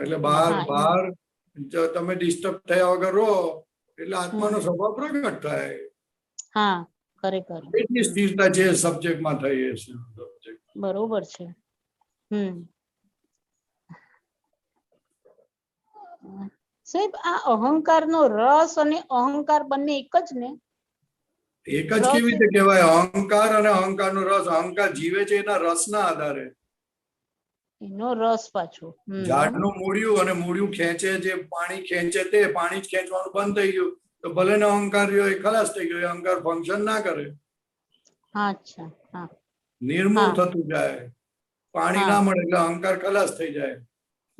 એટલે બહાર તમે ડિસ્ટર્બ થયા વગર રહો એટલે આત્માનો સ્વભાવ પ્રગટ થાય. ખરેખર એટલી સ્થિરતા જે સબ્જેક્ટમાં થઈ છે. બરોબર છે. સાહેબ આ અહંકારનો રસ અને અહંકાર બંને એક જ ને? એક જ કેવી રીતે કહેવાય? અહંકાર અને અહંકારનો રસ. અહંકાર જીવે છે એના રસના આધારે. એનો રસ પાછો ઝાડનું મૂળિયું અને મૂળિયું ખેંચે, જે પાણી ખેંચે તે પાણી જ ખેંચવાનું બંધ થઈ ગયું તો ભલે ને અહંકાર રહ્યો એ ખલાસ થઈ ગયો. અહંકાર ફંક્શન ના કરે. નિર્મૂળ થતું જાય. પાણી ના મળે એટલે અહંકાર ખલાસ થઈ જાય.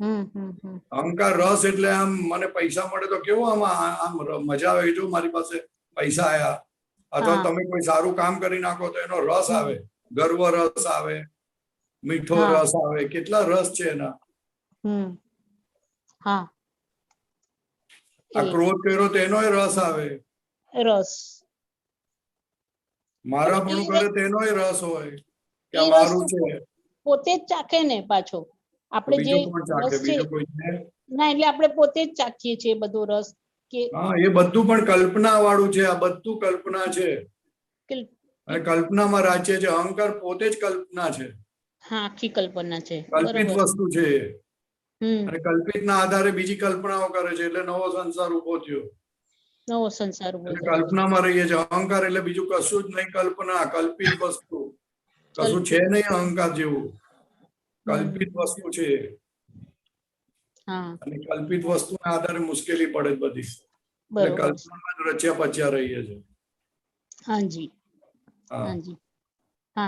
અહંકાર રસ એટલે આમ મને પૈસા મળે તો કેવું આમ મજા આવે જો મારી પાસે પૈસા આયા, અથવા હા. તમે કોઈ સારું કામ કરી નાખો તો એનો રસ આવે, ગર્વ રસ આવે, મીઠો હા. રસ આવે, કેટલા રસ છે એના. હા આ ક્રોધ કર્યો તો એનોય રસ આવે, રસ મારાપણું કરે તેનોય રસ હોય કે આ એ રસ મારું છે. પોતે જ ચાખે ને પાછો, આપણે જે બીજું કોણ ચાખે? રસ છે બીજું કોઈ છે? ના, એટલે આપણે પોતે જ ચાખીએ છીએ બધો રસ કે હા, એ બધું પણ કલ્પના વાળું છે. આ બધું કલ્પના છે કે- અને કલ્પનામાં રાજ્ય છે. અહંકાર પોતે જ કલ્પના છે, હા, આખી કલ્પના છે. કલ્પિત બરોબર. વસ્તુ છે એ. હમ અને કલ્પિતના આધારે બીજી કલ્પનાઓ કરે છે, એટલે નવો સંસાર ઉભો થયો. નવો સંસાર ઉભો એટલે થયો. કલ્પનામાં રહીએ છીએ. અહંકાર એટલે બીજું કશું જ નહીં, કલ્પના, કલ્પિત વસ્તુ. કશું છે નહીં અહંકાર જેવું, કલ્પિત વસ્તુ છે. હા, અને કલ્પિત વસ્તુના આધારે મુશ્કેલી પડે જ બધી, એટલે બરોબર. કલ્પનામાં જ રચ્યા પચ્યા રહીએ છીએ. હાજી, હા હાજી. હા,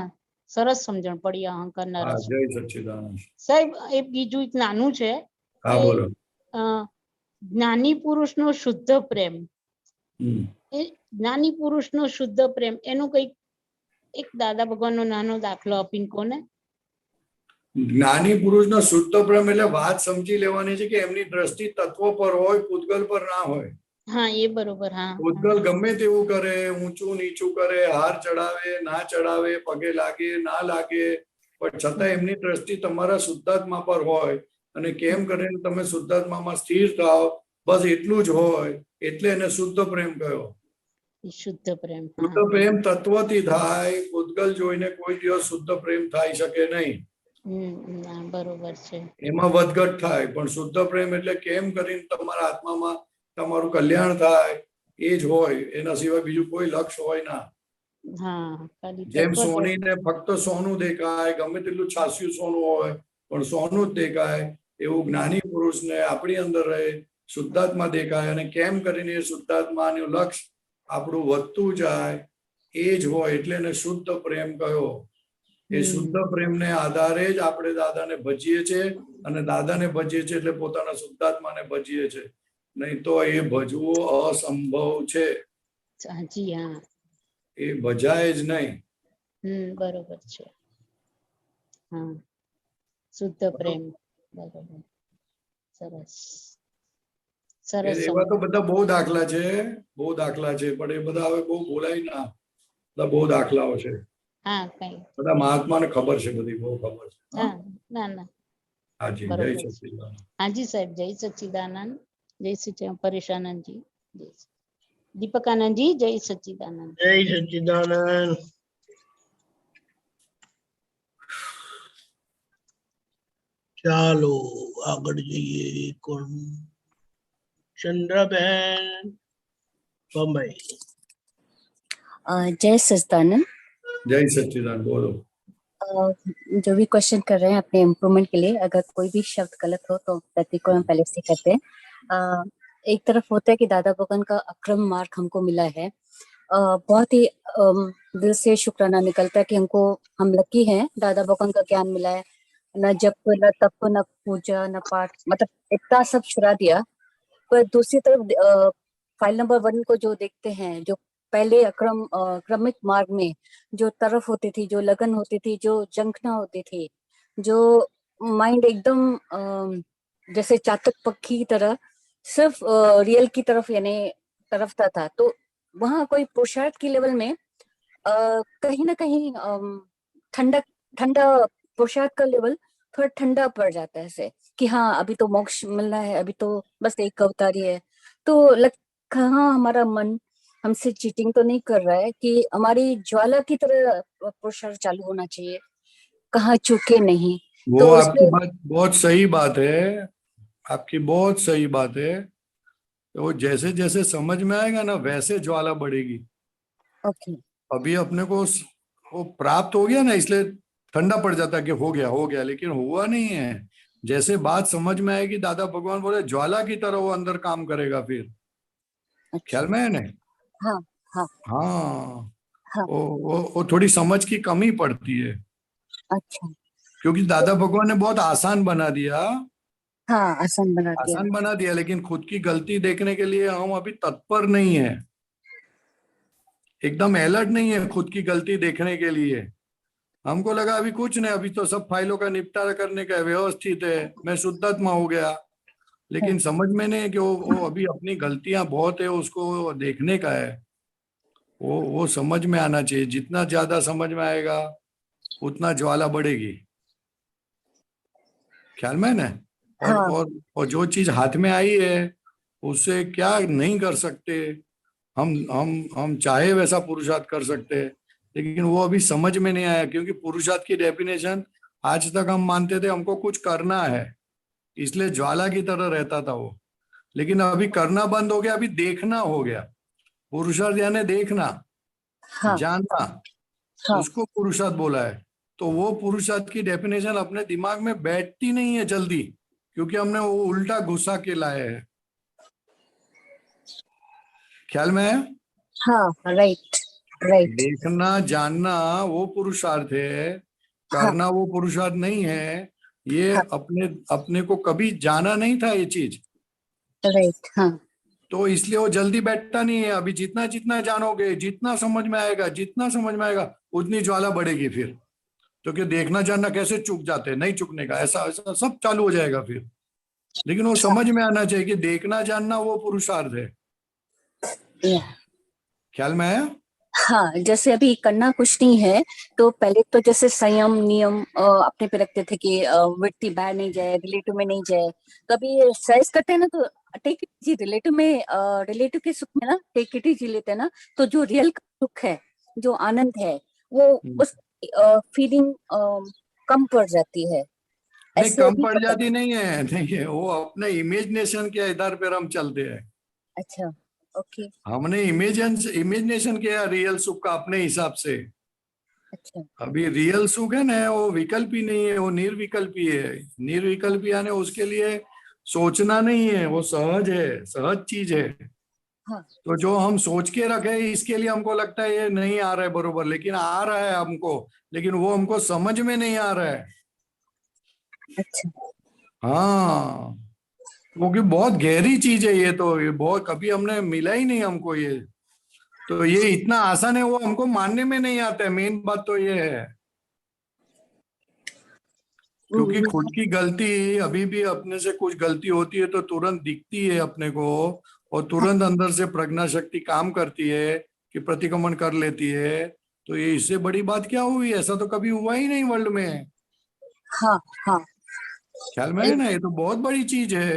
સરસ સમજણ પડી અહંકારના હા, રસ. જય સચ્ચિદાનંદ. સાહેબ, એ બીજું એક નાનું છે હા, કે બોલો. જ્ઞાની પુરુષનો શુદ્ધ પ્રેમ, હમ. એ જ્ઞાની પુરુષનો શુદ્ધ પ્રેમ એનું કઈક એક દાદા ભગવાનનો નાનો દાખલો આપીને કોને. જ્ઞાની પુરુષનો શુદ્ધ પ્રેમ એટલે વાત સમજી લેવાની છે કે એમની દ્રષ્ટિ તત્વો પર હોય, પૂતગલ પર ના હોય. હા, એ બરોબર. હા, પૂતગલ ગમે તેવું કરે, ઊંચું નીચું કરે, હાર ચડાવે ના ચડાવે, પગે લાગે ના લાગે, પણ છતાં એમની દ્રષ્ટિ તમારા શુદ્ધાત્મા પર હોય. અને કેમ કરીને તમે શુદ્ધાત્મામાં સ્થિર થાઓ, બસ એટલું જ હોય, એટલે એને શુદ્ધ પ્રેમ કહ્યો. એ શુદ્ધ પ્રેમ. શુદ્ધ પ્રેમ તત્વથી થાય, પૂતગલ જોઈને કોઈ દિવસ શુદ્ધ પ્રેમ થઈ શકે નહીં. બરોબર છે. એમાં વધઘટ થાય, પણ શુદ્ધ પ્રેમ એટલે કેમ કરીને તમારા આત્મામાં તમારું કલ્યાણ થાય એ જ હોય, એના સિવાય બીજું કોઈ લક્ષ્ય હોય ના. હા, ખાલી જેમ તત્વ સોનીને ફક્ત સોનું દેખાય, ગમે તેટલું છાસ્યું સોનું હોય પણ સોનું જ દેખાય, એવું જ્ઞાની પુરુષને આપણી અંદર રહે શુદ્ધાત્મા દેખાય. અને કેમ કરીને એ શુદ્ધાત્માનું લક્ષ્ય આપણું વધતું જાય એ જ હોય, એટલે એને શુદ્ધ પ્રેમ કહ્યો. એ શુદ્ધ પ્રેમને આધારે જ આપણે દાદાને ભજીએ છીએ, અને દાદાને ભજીએ છીએ એટલે પોતાના શુદ્ધાત્માને ભજીએ છીએ, નહીં તો એ ભજવું અસંભવ છે. હાજી. હા, એ ભજાય જ નહીં. બરોબર છે. હા, શુદ્ધ પ્રેમ. બરોબર. સરસ સરસ. એવા તો બધા બહુ દાખલા છે, બહુ દાખલા છે, પણ એ બધા હવે બહુ બોલાય ના. બધા બહુ દાખલાઓ છે. હા, કઈ બધા મહાત્માને ખબર છે, બધી બહુ ખબર છે. હા, ના ના, હાજી, જય બરોબર. સચ્ચિદાનંદ. હાજી સાહેબ, જય સચ્ચિદાનંદ. જય સચ્ચિદાનંદ. પરેશાનંદજી, જય દીપકાનંદજી, જય સચ્ચિદાનંદ. જય સચ્ચિદાનંદ. ચાલો આગળ જઈએ. કોણ? ચંદ્રબેન બમ્બઈ. जय सच्चिदानंद। जय सच्चिदानंद, बोलो। जो भी क्वेश्चन कर रहे हैं अपने इम्प्रूवमेंट के लिए, अगर कोई भी शब्द गलत हो तो प्रतीक को हम पहले से करते हैं। एक तरफ होता है कि दादा भगवान का अक्रम मार्ग हमको मिला है, बहुत ही दिल से शुक्राना निकलता है कि हम लकी हैं, दादा भगवान का ज्ञान मिला है। न जप, न तप, न पूजा, न पाठ, मतलब इतना सब छुड़ा दिया। पर दूसरी तरफ फाइल नंबर 1 को जो देखते हैं, जो पहले क्रमिक मार्ग में जो तरफ होती थी, जो लगन होती थी, जो जंखना होती थी, जो माइंड एकदम जैसे चातक पक्षी की तरह सिर्फ रियल की तरफ यानी तरफता था, तो वहाँ कोई पुरुषार्थ की लेवल में कहीं ना कहीं ठंडा पुरुषार्थ का लेवल थोड़ा ठंडा पड़ जाता है, ऐसे कि हाँ अभी तो मोक्ष मिलना है, अभी तो बस एक अवतार ही है। तो हाँ, हमारा मन हमसे चीटिंग तो नहीं कर रहा है कि हमारी ज्वाला की तरह पुरुषार्थ चालू होना चाहिए, कहाँ चूके नहीं। वो तो आपकी बात बहुत सही बात है, आपकी बहुत सही बात है। तो जैसे जैसे समझ में आएगा ना, वैसे ज्वाला बढ़ेगी। ओके, अभी अपने को वो प्राप्त हो गया ना, इसलिए ठंडा पड़ जाता है कि हो गया, लेकिन हुआ नहीं है। जैसे बात समझ में आएगी, दादा भगवान बोले ज्वाला की तरह वो अंदर काम करेगा फिर। ख्याल में है ना? हाँ हाँ हाँ, हाँ। वो थोड़ी समझ की कमी पड़ती है, अच्छा, क्योंकि दादा भगवान ने बहुत आसान बना दिया हाँ, आसान बना दिया। आसान बना दिया, लेकिन खुद की गलती देखने के लिए हम अभी तत्पर नहीं है, एकदम अलर्ट नहीं है खुद की गलती देखने के लिए। हमको लगा अभी कुछ नहीं, अभी तो सब फाइलों का निपटारा करने का है, व्यवस्थित है, मैं शुद्धात्मा हो गया। लेकिन समझ में नहीं कि वो अभी अपनी गलतियां बहुत है, उसको देखने का है। वो समझ में आना चाहिए। जितना ज्यादा समझ में आएगा उतना ज्वाला बढ़ेगी। ख्याल में है ना? और हाँ। और जो चीज हाथ में आई है उससे क्या नहीं कर सकते। हम चाहे वैसा पुरुषार्थ कर सकते हैं, लेकिन वो अभी समझ में नहीं आया, क्योंकि पुरुषार्थ की डेफिनेशन आज तक हम मानते थे हमको कुछ करना है, इसलिए ज्वाला की तरह रहता था वो। लेकिन अभी करना बंद हो गया, अभी देखना हो गया। पुरुषार्थ यानी देखना, हाँ। जानना, हाँ। उसको पुरुषार्थ बोला है। तो वो पुरुषार्थ की डेफिनेशन अपने दिमाग में बैठती नहीं है जल्दी, क्योंकि हमने वो उल्टा घुसा के लाए हैं। ख्याल में है? हाँ, राइट राइट। देखना जानना वो पुरुषार्थ है, हाँ। करना वो पुरुषार्थ नहीं है। ये हाँ। अपने अपने को कभी जाना नहीं था ये चीज, राइट। हाँ। तो इसलिए वो जल्दी बैठता नहीं है। अभी जितना जितना जानोगे, जितना समझ में आएगा, जितना समझ में आएगा, उतनी ज्वाला बढ़ेगी फिर। तो कि देखना जानना कैसे चुक जाते हैं, नहीं चुकने का, ऐसा ऐसा सब चालू हो जाएगा फिर। लेकिन वो समझ में आना चाहिए कि देखना जानना वो पुरुषार्थ है। या। ख्याल में है? हाँ, जैसे अभी करना कुछ नहीं है, तो पहले तो जैसे संयम नियम अपने पे रखते थे कि वृत्ति बाहर नहीं जाए, रिलेटिव में नहीं जाए। तो अभी एक्सरसाइज करते हैं ना, तो टेक इट इजी। रिलेटिव के सुख में ना टेक इट इजी लेते हैं ना, तो जो रियल सुख है, जो आनंद है, वो उस फीलिंग कम पड़ जाती है। नहीं, ऐसे कम अभी पड़ जाती नहीं है, नहीं है, वो अपने इमेजिनेशन के आधार पर हम चलते हैं। अच्छा, ओके। हमने इमेजिनेशन किया रियल सुख का अपने हिसाब से। अच्छा। अभी रियल सुख है ना, वो विकल्पी नहीं है, वो निर्विकल्पी है। निर्विकल्पी यानी उसके लिए सोचना नहीं है, वो सहज है, सहज चीज है। हाँ। तो जो हम सोच के रखे इसके लिए हमको लगता है ये नहीं आ रहा है बरोबर, लेकिन आ रहा है हमको, लेकिन वो हमको समझ में नहीं आ रहा है। अच्छा। हाँ, क्योंकि बहुत गहरी चीज है ये, तो ये बहुत कभी हमने मिला ही नहीं हमको ये। तो ये इतना आसान है, वो हमको मानने में नहीं आता है। मेन बात तो ये है, क्योंकि खुद की गलती, अभी भी अपने से कुछ गलती होती है तो तुरंत दिखती है अपने को, और तुरंत अंदर से प्रज्ञा शक्ति काम करती है कि प्रतिक्रमण कर लेती है। तो ये इससे बड़ी बात क्या हुई? ऐसा तो कभी हुआ ही नहीं वर्ल्ड में। हाँ। हाँ। ख्याल में है ना? ये तो बहुत बड़ी चीज है।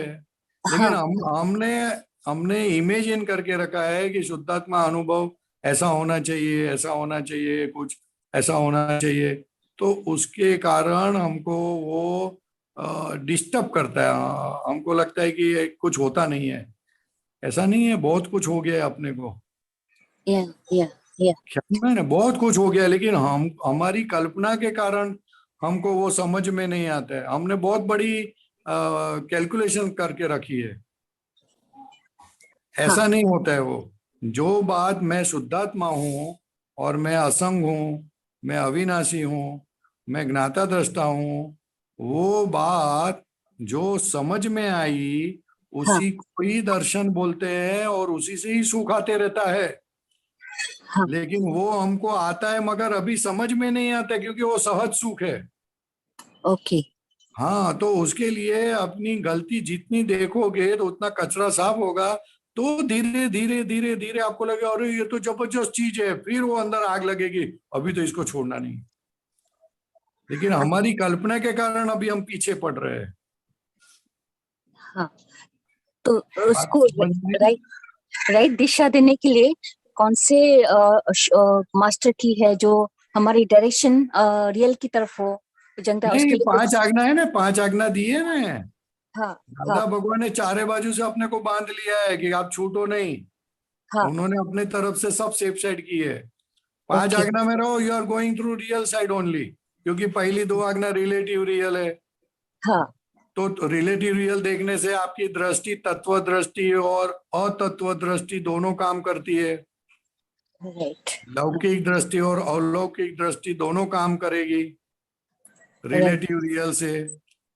लेकिन हाँ। हमने हमने इमेजिन करके रखा है कि शुद्धात्मा अनुभव ऐसा होना चाहिए, ऐसा होना चाहिए, कुछ ऐसा होना चाहिए। तो उसके कारण हमको वो डिस्टर्ब करता है। हमको लगता है कि ये कुछ होता नहीं है। ऐसा नहीं है, बहुत कुछ हो गया है अपने को। या या या। ख्याल में है ना? बहुत कुछ हो गया, लेकिन हम हमारी कल्पना के कारण हमको वो समझ में नहीं आता है। हमने बहुत बड़ी कैलकुलेशन करके रखी है। ऐसा नहीं होता है वो। जो बात मैं शुद्धात्मा हूँ और मैं असंग हूँ, मैं अविनाशी हूँ, मैं ज्ञाता दृष्टा हूँ, वो बात जो समझ में आई उसी को ही दर्शन बोलते हैं, और उसी से ही सुख आते रहता है। हाँ। लेकिन वो हमको आता है मगर अभी समझ में नहीं आता, क्योंकि वो सहज सुख है। ओके। हाँ, तो उसके लिए अपनी गलती जितनी देखोगे तो उतना कचरा साफ होगा। तो धीरे धीरे धीरे धीरे आपको लगेगा अरे ये तो जबरदस्त चीज है, फिर वो अंदर आग लगेगी, अभी तो इसको छोड़ना नहीं। लेकिन हमारी कल्पना के कारण अभी हम पीछे पड़ रहे हैं। हाँ, तो बात उसको समझ में? राइट दिशा देने के लिए कौन से मास्टर की है जो हमारी डायरेक्शन रियल की तरफ हो जनता, नहीं, उसके लिए 5 आज्ञा है ना, 5 आज्ञा दी है ना। हाँ। दादा भगवान ने चारे बाजू से अपने को बांध लिया है कि आप छूटो नहीं। हाँ। उन्होंने अपने तरफ से सब सेफ साइड की है। 5 ओके। आज्ञा में रहो, you are going through real side only, क्योंकि पहली 2 आज्ञा रिलेटिव रियल है। हाँ। तो रिलेटिव रियल देखने से आपकी दृष्टि तत्व दृष्टि और अतत्व दृष्टि दोनों काम करती है। राइट। लौकिक दृष्टि और अलौकिक दृष्टि दोनों काम करेगी रिलेटिव रियल से।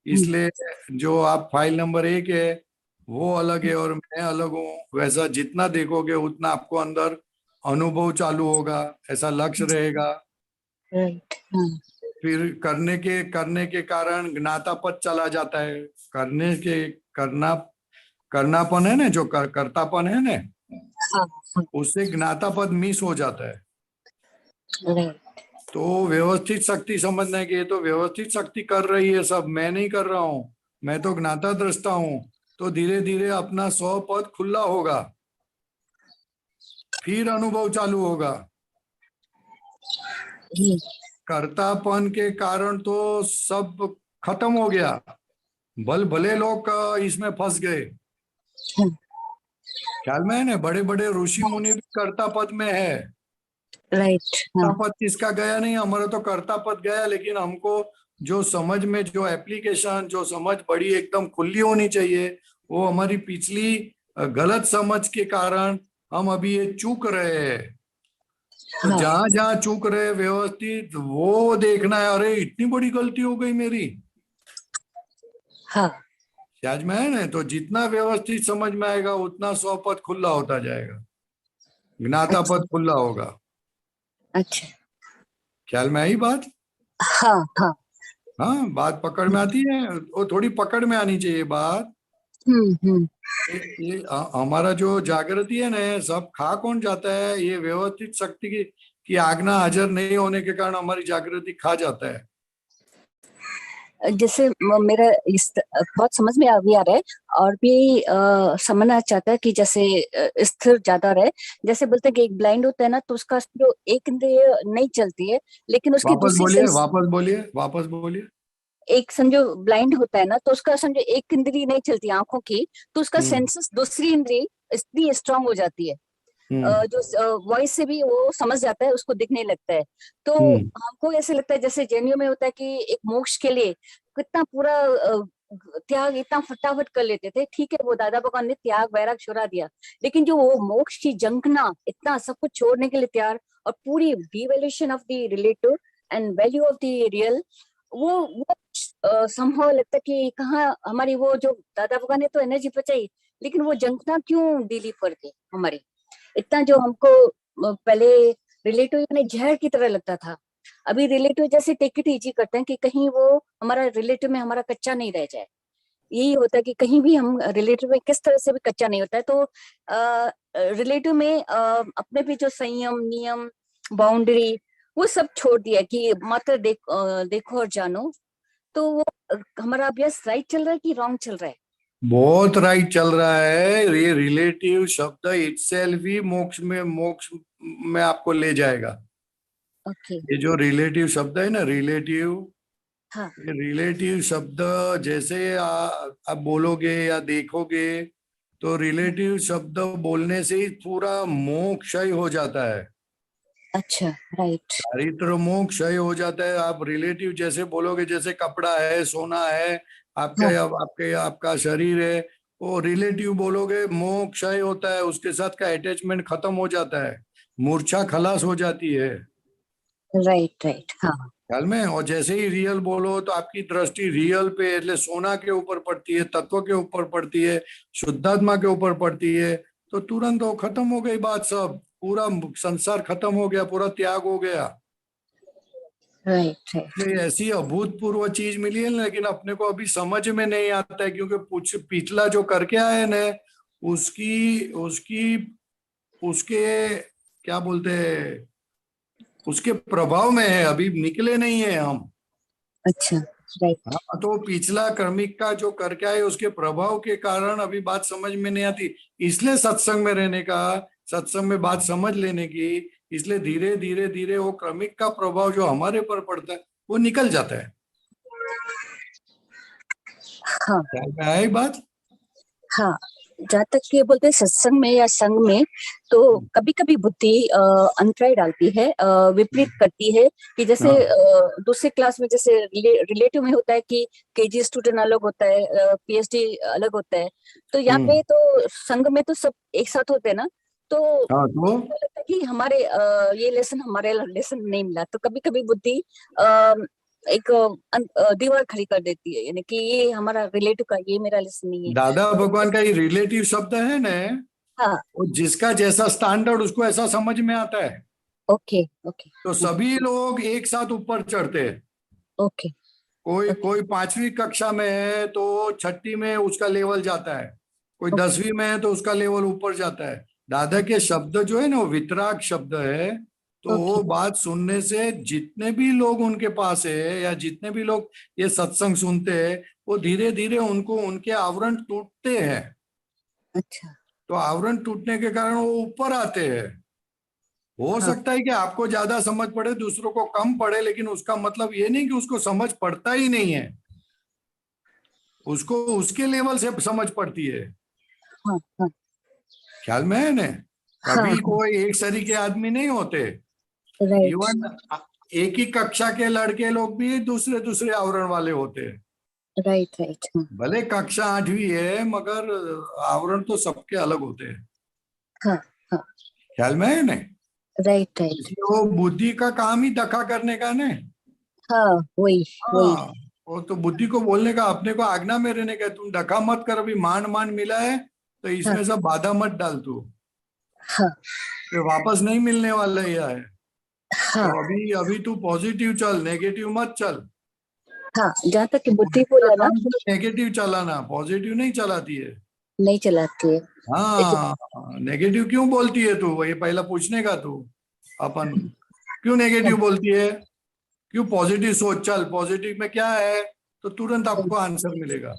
इसलिए जो आप फाइल नंबर 1 है वो अलग है और मैं अलग हूँ, वैसा जितना देखोगे उतना आपको अंदर अनुभव चालू होगा, ऐसा लक्ष्य रहेगा। राइट। फिर करने के कारण ज्ञातापद चला जाता है। करनापन है ना, जो कर्तापन है ना, हाँ। उससे ज्ञातापद मिस हो जाता है। राइट। तो व्यवस्थित शक्ति समझना है कि ये तो व्यवस्थित शक्ति कर रही है सब, मैं नहीं कर रहा हूं, मैं तो ज्ञाता दृष्टा हूं। तो धीरे धीरे अपना 100 पद खुला होगा, फिर अनुभव चालू होगा। कर्तापन के कारण तो सब खत्म हो गया, भले लोग इसमें फंस गए। ख्याल में है ना, बड़े बड़े ऋषि मुनि भी कर्ता पद में है। राइट। कर्ता पद किसका गया नहीं, हमारा तो कर्ता पद गया, लेकिन हमको जो समझ में, जो एप्लीकेशन, जो समझ बड़ी एकदम खुली होनी चाहिए, वो हमारी पिछली गलत समझ के कारण हम अभी ये चूक रहे हैं। तो जहां जहां चूक रहे व्यवस्थित वो देखना है, अरे इतनी बड़ी गलती हो गई मेरी। हाँ। समझ में है ना, तो जितना व्यवस्थित समझ में आएगा उतना 100 पद खुला होता जाएगा, ज्ञाता पद खुला होगा। अच्छा। ख्याल में आई बात? हाँ हाँ। हाँ, बात पकड़ में आती है, वो थोड़ी पकड़ में आनी चाहिए बात। ये हमारा जो जागृति है ना, सब खा कौन जाता है, ये व्यवस्थित शक्ति की आज्ञा हाजिर नहीं होने के कारण हमारी जागृति खा जाता है। जैसे मेरा इस बहुत समझ में आ रहा है, और भी समझना चाहता है कि जैसे स्थिर ज्यादा रहे। जैसे बोलते हैं कि एक ब्लाइंड होता है ना, तो उसका जो एक इंद्रिय नहीं चलती है, लेकिन उसकी वापस बोलिए। एक समझो ब्लाइंड होता है ना, तो उसका समझो एक इंद्री नहीं चलती आंखों की, तो उसका सेंसेस दूसरी इंद्री इतनी स्ट्रांग हो जाती है, जो वॉइस से भी वो समझ जाता है, उसको दिखने लगता है। तो हमको ऐसे लगता है जैसे जैनियों में होता है कि एक मोक्ष के लिए कितना पूरा त्याग इतना फटाफट कर लेते थे। ठीक है, वो दादा भगवान ने त्याग वैराग छुड़ा दिया, लेकिन जो वो मोक्ष की जंखना, इतना सब कुछ छोड़ने के लिए तैयार, और पूरी devaluation of the relative and value of the real, वो संभव लगता है कि कहाँ हमारी वो जो दादा भगवान ने तो एनर्जी बचाई, लेकिन वो जंखना क्यों डिलीट कर दी हमारी। इतना जो हमको पहले रिलेटिव ने जहर की तरह लगता था, अभी रिलेटिव जैसे टेक इट इजी करते हैं कि कहीं वो हमारा रिलेटिव में हमारा कच्चा नहीं रह जाए। यही होता है कि कहीं भी हम रिलेटिव में किस तरह से भी कच्चा नहीं होता है। तो रिलेटिव में अपने भी जो संयम, नियम, बाउंड्री, वो सब छोड़ दिया कि मात्र देखो और जानो। तो वो हमारा अभ्यास राइट चल रहा है कि रॉन्ग चल रहा है? बहुत राइट चल रहा है। ये रिलेटिव शब्द इटसेल्फ ही मोक्ष में आपको ले जाएगा। ओके। ये जो रिलेटिव शब्द है ना, रिलेटिव, हाँ। रिलेटिव शब्द जैसे आप बोलोगे या देखोगे, तो रिलेटिव शब्द बोलने से ही पूरा मोह क्षय हो जाता है। अच्छा, राइट। चारित्र मोह क्षय हो जाता है। आप रिलेटिव जैसे बोलोगे, जैसे कपड़ा है, सोना है, आपका शरीर है, वो रिलेटिव बोलोगे, मोह क्षय होता है, उसके साथ का अटैचमेंट खत्म हो जाता है, मूर्छा खलास हो जाती है। राइट। हाँ। ख्याल में? और जैसे ही रियल बोलो तो आपकी दृष्टि रियल पे, એટલે सोना के ऊपर पड़ती है, तत्व के ऊपर पड़ती है, शुद्धात्मा के ऊपर पड़ती है, तो तुरंत वो खत्म हो गई बात। सब पूरा संसार खत्म हो गया, पूरा त्याग हो गया। राइट। ऐसी अभूतपूर्व चीज मिली है, लेकिन अपने को अभी समझ में नहीं आता है, क्योंकि पिछला जो करके आए ना, उसके क्या बोलते हैं, उसके प्रभाव में है, अभी निकले नहीं है हम। अच्छा, राइट। हाँ, तो पिछला क्रमिक का जो करके आए उसके प्रभाव के कारण अभी बात समझ में नहीं आती। इसलिए सत्संग में रहने का, सत्संग में बात समझ लेने की, इसलिए धीरे धीरे धीरे वो क्रमिक का प्रभाव जो हमारे पर पड़ता है वो निकल जाता है। हाँ। है बात? हाँ, जहाँ तक ये बोलते हैं सत्संग में या संग में, तो कभी कभी बुद्धि अंतराय डालती है, विपरीत करती है। कि जैसे दूसरे क्लास में जैसे रिलेटिव में होता है कि केजी स्टूडेंट अलग होता है, पीएचडी अलग होता है, तो यहाँ पे तो संग में तो सब एक साथ होते हैं ना, तो लगता है कि हमारे ये लेसन हमारे लेसन नहीं मिला। तो कभी कभी बुद्धि एक दीवार खड़ी कर देती है, यानी कि ये हमारा रिलेटिव का, ये मेरा लिस्ट नहीं है। दादा भगवान का ये रिलेटिव शब्द है ना, हाँ, वो जिसका जैसा स्टैंडर्ड उसको ऐसा समझ में आता है। ओके ओके तो सभी लोग एक साथ ऊपर चढ़ते हैं। ओके कोई कोई 5वीं कक्षा में है तो 6ठी में उसका लेवल जाता है, कोई 10वीं में है तो उसका लेवल ऊपर जाता है। दादा के शब्द जो है ना वो वितराग शब्द है। तो वो बात सुनने से जितने भी लोग उनके पास है या जितने भी लोग ये सत्संग सुनते हैं, वो धीरे धीरे उनको उनके आवरण टूटते हैं। अच्छा, तो आवरण टूटने के कारण वो ऊपर आते हैं। हो सकता है कि आपको ज्यादा समझ पड़े, दूसरों को कम पड़े, लेकिन उसका मतलब ये नहीं कि उसको समझ पड़ता ही नहीं है, उसको उसके लेवल से समझ पड़ती है। हाँ हाँ ख्याल में है ना? कभी हाँ, कोई एक सरी के आदमी नहीं होते। राइट इवन एक ही कक्षा के लड़के लोग भी दूसरे दूसरे आवरण वाले होते हैं। राइट राइट, भले कक्षा 8वीं है मगर आवरण तो सबके अलग होते हैं। हाँ हाँ, ख्याल में है ना? राइट राइट, इसलिए वो बुद्धि का काम ही धक्का करने का ना। हाँ वही वही, हाँ, वो तो बुद्धि को बोलने का, अपने को आज्ञा में रहने का, तुम धक्का मत कर, अभी मान मान मिला है तो इसमें सब बाधा मत डाल तू, हाँ तो वापस नहीं मिलने वाला ही है। हाँ तो अभी अभी तू पॉजिटिव चल, नेगेटिव मत चल। हाँ, जहाँ तक कि बुद्धि बोला ना, नेगेटिव चलाना, पॉजिटिव नहीं चलाती है। नहीं चलाती है। हाँ, नेगेटिव क्यों बोलती है तू, वही पहला पूछने का तू अपन, क्यों नेगेटिव बोलती है? क्यों पॉजिटिव सोच, चल पॉजिटिव में क्या है, तो तुरंत आपको आंसर मिलेगा।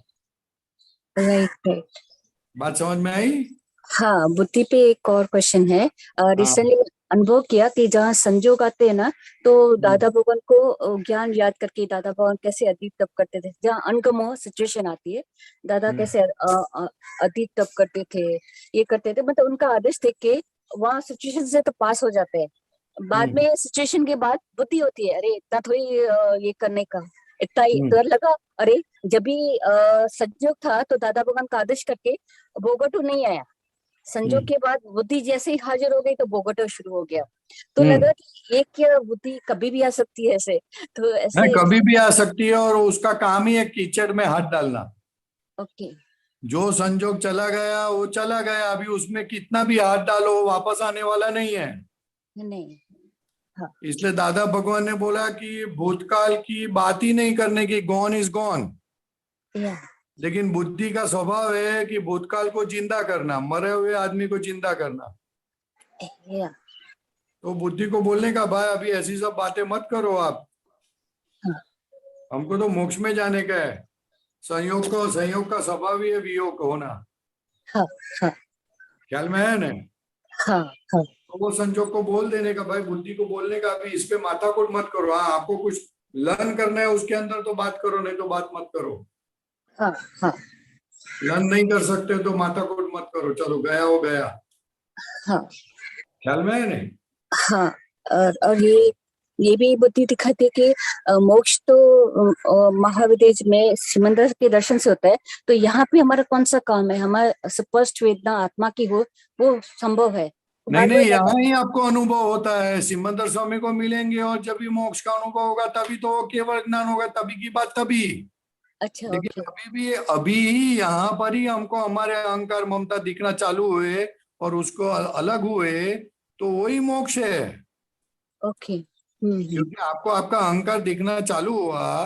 राइट राइट, बात समझ में आई? हाँ बुद्धि पे एक और क्वेश्चन है। रिसेंटली अनुभव किया कि जहाँ संजोग आते हैं ना, तो दादा भगवान को ज्ञान याद करके दादा भगवान कैसे अतीत तप करते थे। जहाँ अनगमो सिचुएशन आती है, दादा कैसे अतीत तप करते थे, ये करते थे, मतलब उनका आदेश देख के वहाँ सिचुएशन से तो पास हो जाते हैं। बाद में सिचुएशन के बाद बुद्धि होती है, अरे इतना थोड़ी ये करने का, इतना ही डर लगा, अरे जब भी संजोग था तो दादा भगवान का आदेश करके भोगटू नहीं आया, संजोग के बाद बुद्धि जैसे ही हाजिर हो गई तो भोगटो शुरू हो गया। तो लगा कि एक क्या बुद्धि कभी भी आ सकती है ऐसे, तो ऐसे कभी भी आ सकती है, और उसका काम ही है कीचड़ में हाथ डालना। ओके, जो संजोग चला गया वो चला गया, अभी उसमें कितना भी हाथ डालो वो वापस आने वाला नहीं है। नहीं, हाँ इसलिए दादा भगवान ने बोला कि भूतकाल की बात ही नहीं करने की, गॉन इज गॉन। या लेकिन बुद्धि का स्वभाव है कि भूतकाल को जिंदा करना, मरे हुए आदमी को जिंदा करना। या, तो बुद्धि को बोलने का, भाई अभी ऐसी सब बातें मत करो आप, हमको तो मोक्ष में जाने का है। संयोग का स्वभाव ही है वियोग होना। हाँ हाँ ख्याल में है ना? हाँ हाँ, तो वो संजोग को बोल देने का, भाई बुद्धि को बोलने का, अभी इस पे माथाकूट मत करो। हाँ, आपको कुछ लर्न करना है उसके अंदर तो बात करो, नहीं तो बात मत करो। हाँ हाँ लर्न नहीं कर सकते तो माथाकूट मत करो, चलो गया वो गया। हाँ ख्याल में है नहीं? हाँ, और ये भी बुद्धि दिखाती है कि मोक्ष तो महाविदेश में सिमंदर के दर्शन से होता है, तो यहाँ पे हमारा कौन सा काम है, हमारा स्पष्ट वेदना आत्मा की हो वो संभव है। नहीं, यहाँ ही आपको अनुभव होता है। सिमंदर स्वामी को मिलेंगे और जब भी मोक्ष का अनुभव होगा तभी तो केवल ज्ञान होगा, तभी की बात तभी। अच्छा, लेकिन अभी ही यहाँ पर ही हमको हमारे अहंकार ममता दिखना चालू हुए और उसको अलग हुए, तो वही मोक्ष है। ओके, क्योंकि आपको आपका अहंकार दिखना चालू हुआ,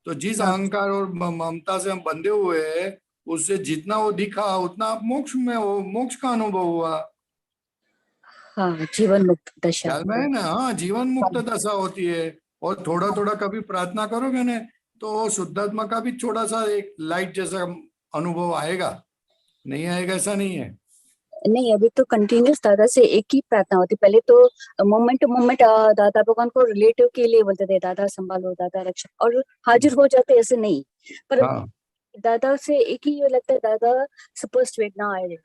तो जिस अहंकार और ममता से हम बंधे हुए हैं, उससे जितना वो दिखा उतना आप मोक्ष में हो, मोक्ष का अनुभव हुआ। हाँ, जीवन मुक्त दशा, ख्याल में है ना? हाँ, जीवन मुक्त दशा होती है। और थोड़ा थोड़ा कभी प्रार्थना करोगे ना, तो शुद्धात्मा का भी थोड़ा सा एक लाइट जैसा अनुभव आएगा। नहीं आएगा ऐसा नहीं है। नहीं, अभी तो कंटिन्यूस दादा से एक ही प्रार्थना होती। पहले तो मोमेंट टू मोमेंट दादा भगवान को रिलेटिव के लिए बोलते थे, दादा संभालो, दादा रक्षा, और हाजिर हो जाते, ऐसे नहीं। पर दादा से एक ही ये लगता है, दादा स्पष्ट वेदना आए,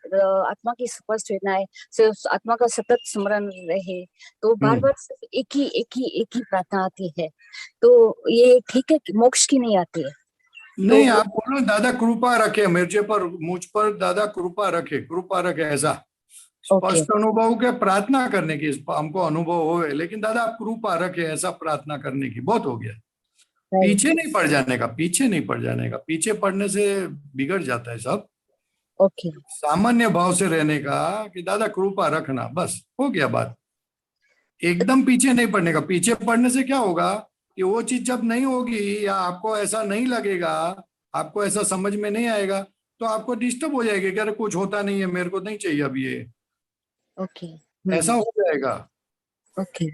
आत्मा की स्पष्ट वेदना है, सिर्फ आत्मा का सतत स्मरण रहे, तो बार बार सिर्फ एक ही प्रार्थना आती है। तो ये ठीक है, मोक्ष की नहीं आती है। नहीं, आप बोलो दादा कृपा रखे मुझ पर दादा कृपा रखे ऐसा स्पष्ट अनुभव के प्रार्थना करने की, हमको अनुभव होवे, लेकिन दादा आप कृपा रखे ऐसा प्रार्थना करने की, बहुत हो गया। पीछे नहीं पड़ जाने का, पीछे नहीं पड़ जाने का, पीछे पड़ने से बिगड़ जाता है सब। ओके सामान्य भाव से रहने का कि दादा कृपा रखना, बस हो गया बात। एकदम पीछे नहीं पड़ने का। पीछे पड़ने से क्या होगा कि वो चीज जब नहीं होगी या आपको ऐसा नहीं लगेगा, आपको ऐसा समझ में नहीं आएगा, तो आपको डिस्टर्ब हो जाएगी कि अरे कुछ होता नहीं है, मेरे को नहीं चाहिए अभी ये, ओके ऐसा हो जाएगा। ओके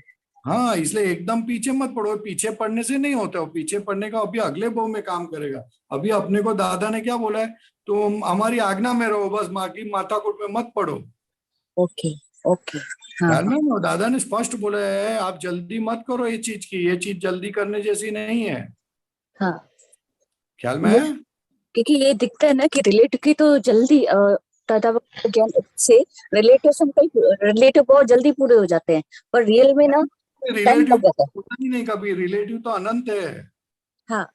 हाँ, इसलिए एकदम पीछे मत पड़ो। पीछे पड़ने से नहीं होता हो, पीछे पड़ने का अभी अगले भाव में काम करेगा। अभी अपने को दादा ने क्या बोला है, तुम हमारी आज्ञा में रहो, बस माँ की माथाकूट में मत पड़ो। ओके ओके हाँ ध्यान में रहो, दादा ने स्पष्ट बोला है आप जल्दी मत करो ये चीज की, ये चीज जल्दी करने जैसी नहीं है। हाँ ख्याल में है? क्योंकि ये दिखता है ना कि रिलेटिव की तो जल्दी दादा ज्ञान से रिलेटिव बहुत जल्दी पूरे हो जाते हैं, पर रियल में ना टाइम रिलेटिव लग जाता है। होता ही नहीं कभी, रिलेटिव तो अनंत है। हाँ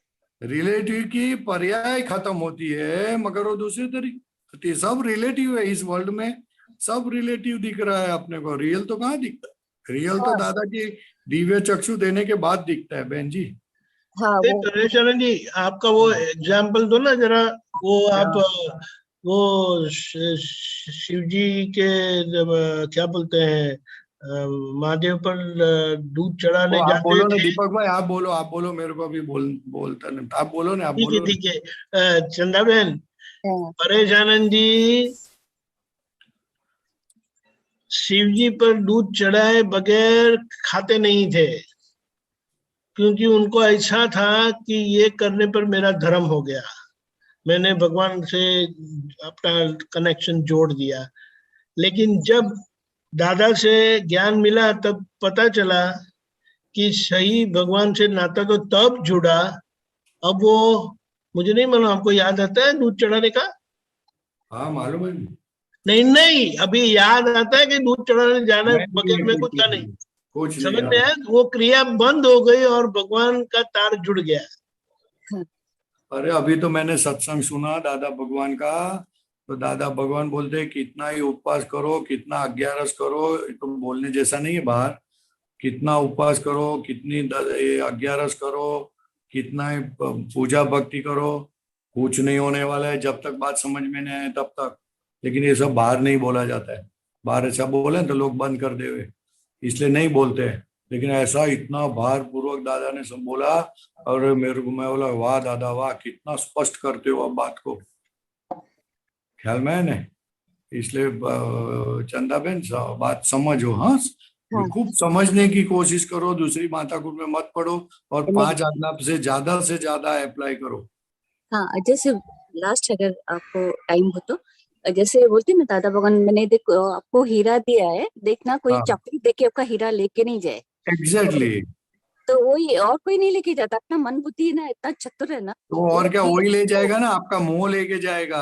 रिलेटिव की पर्याय खत्म होती है, मगर वो दूसरे तरीके, सब रिलेटिव है इस वर्ल्ड में, सब रिलेटिव दिख रहा है अपने को। रियल तो कहाँ दिखता है? रियल तो दादा की दिव्य चक्षु देने के बाद दिखता है बहन जी। हाँ वो शरण जी, आपका वो एग्जाम्पल दो ना जरा। वो आप वो शिव जी के क्या बोलते हैं, महादेव पर दूध चढ़ाने आप जाते बोलो ना थे। दीपक भाई, आप बोलो, मेरे को अभी बोलता नहीं, आप बोलो ना, आप ठीक है बोलो। ठीक है। चंदा बहन, हाँ, परेशानंद जी शिव जी पर दूध चढ़ाए बगैर खाते नहीं थे, क्योंकि उनको ऐसा था कि ये करने पर मेरा धर्म हो गया, मैंने भगवान से अपना कनेक्शन जोड़ दिया। लेकिन जब दादा से ज्ञान मिला तब पता चला कि सही भगवान से नाता तो तब जुड़ा। अब वो मुझे नहीं मालूम, आपको याद आता है दूध चढ़ाने का? हाँ मालूम है। नहीं नहीं, अभी याद आता है कि दूध चढ़ाने जाने बगैर में कुछ का नहीं। कुछ नहीं समझ यार। में आया? वो क्रिया बंद हो गई और भगवान का तार जुड़ गया। अरे अभी तो मैंने सत्संग सुना दादा भगवान का, तो दादा भगवान बोलते हैं कितना ही उपवास करो, कितना अज्ञारस करो, तो बोलने जैसा नहीं है बाहर, कितना उपवास करो, कितनी अज्ञारस करो, कितना ही पूजा भक्ति करो, कुछ नहीं होने वाला है जब तक बात समझ में नहीं आए तब तक। लेकिन ये सब बाहर नहीं बोला जाता है, बाहर ऐसा बोले तो लोग बंद कर देवे, इसलिए नहीं बोलते हैं। लेकिन ऐसा इतना भार पूर्वक दादा ने सब बोला, और मेरे को, मैं बोला वाह दादा वाह, कितना स्पष्ट करते हो अब बात को। ख्याल में है ना? इसलिए चंदा बहन बात समझो। हाँ, खूब समझने की कोशिश करो, दूसरी माथाकूट में मत पड़ो, और 5 आज्ञा से ज्यादा अप्लाई करो। हाँ जैसे लास्ट अगर आपको टाइम हो तो, जैसे बोलते ना दादा भगवान, मैंने देखो आपको हीरा दिया है, देखना कोई हाँ। चपड़ी देके आपका हीरा लेके नहीं जाए। एग्जैक्टली। तो वही, और कोई नहीं लेके जाता, अपना मन बुद्धि है ना, इतना चतुर है ना। तो और क्या, वही ले जाएगा ना, आपका मोह लेके जाएगा।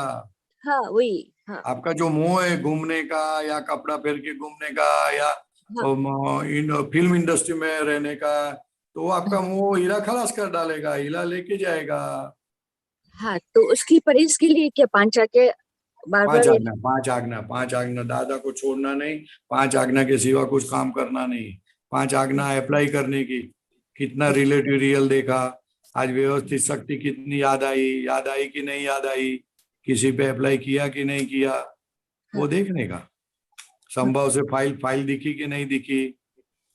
हाँ वही, हाँ आपका जो मोह है घूमने का, या कपड़ा पहन के घूमने का, या फिल्म इंडस्ट्री में रहने का, तो वो आपका मोह हीरा खलास कर डालेगा, हीरा लेके जाएगा। हाँ, तो उसकी परहेज के लिए क्या 5 आके बार 5 बार आज्ञा, 5 आज्ञा, दादा को छोड़ना नहीं, 5 आज्ञा के सिवा कुछ काम करना नहीं, 5 आज्ञा अप्लाई करने की। कितना रिलेटिव रियल देखा, आज व्यवस्थित शक्ति कितनी याद आई कि नहीं याद आई, किसी पे अप्लाई किया कि नहीं किया, वो देखने का। संभव से फाइल दिखी कि नहीं दिखी।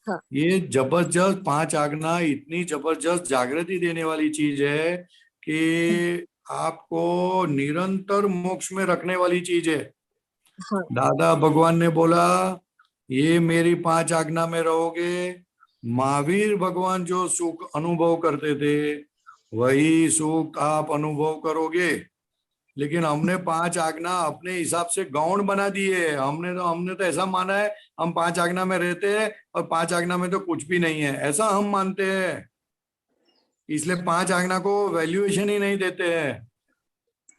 हाँ। ये जबरदस्त 5 आज्ञा इतनी जबरदस्त जागृति देने वाली चीज है कि आपको निरंतर मोक्ष में रखने वाली चीज है। हाँ। दादा भगवान ने बोला ये मेरी 5 आज्ञा में रहोगे, महावीर भगवान जो सुख अनुभव करते थे वही सुख आप अनुभव करोगे। लेकिन हमने 5 आज्ञा अपने हिसाब से गौण बना दी है। हमने तो ऐसा माना है हम 5 आज्ञा में रहते हैं और 5 आज्ञा में तो कुछ भी नहीं है, ऐसा हम मानते हैं। इसलिए 5 आज्ञा को वैल्यूएशन ही नहीं देते हैं।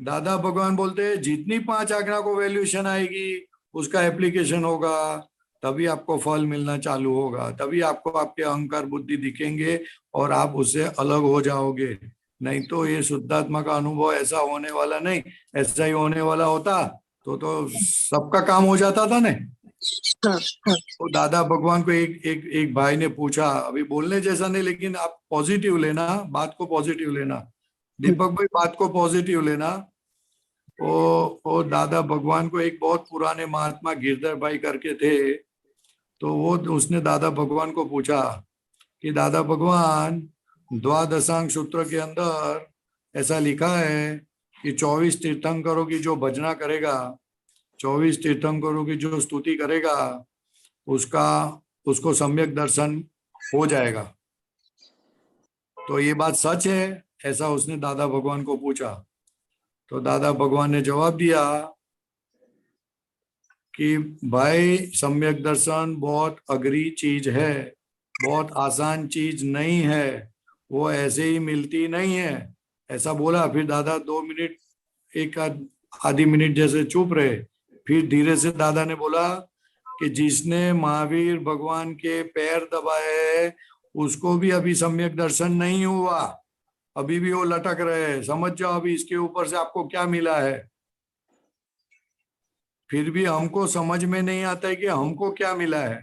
दादा भगवान बोलते हैं जितनी 5 आज्ञा को वैल्यूएशन आएगी उसका एप्लीकेशन होगा, तभी आपको फल मिलना चालू होगा, तभी आपको आपके अहंकार बुद्धि दिखेंगे और आप उससे अलग हो जाओगे। नहीं तो ये शुद्धात्मा का अनुभव ऐसा होने वाला नहीं। ऐसा ही होने वाला होता तो सबका काम हो जाता था ना। हाँ हाँ तो दादा भगवान को एक भाई ने पूछा, अभी बोलने जैसा नहीं लेकिन आप पॉजिटिव लेना, बात को पॉजिटिव लेना, दीपक भाई बात को पॉजिटिव लेना। वो दादा भगवान को एक बहुत पुराने महात्मा गिरधर भाई करके थे, तो वो उसने दादा भगवान को पूछा कि दादा भगवान, द्वादशांग सूत्र के अंदर ऐसा लिखा है कि 24 तीर्थंकरों की जो भजना करेगा, 24 तीर्थंकरों की जो स्तुति करेगा, उसको सम्यक दर्शन हो जाएगा, तो ये बात सच है? ऐसा उसने दादा भगवान को पूछा। तो दादा भगवान ने जवाब दिया कि भाई सम्यक दर्शन बहुत अघरी चीज है, बहुत आसान चीज नहीं है, वो ऐसे ही मिलती नहीं है। ऐसा बोला। फिर दादा 2 मिनट, एक आधी मिनट जैसे चुप रहे। फिर धीरे से दादा ने बोला कि जिसने महावीर भगवान के पैर दबाए उसको भी अभी सम्यक दर्शन नहीं हुआ, अभी भी वो लटक रहे हैं। समझ जाओ अभी इसके ऊपर से आपको क्या मिला है। फिर भी हमको समझ में नहीं आता है कि हमको क्या मिला है।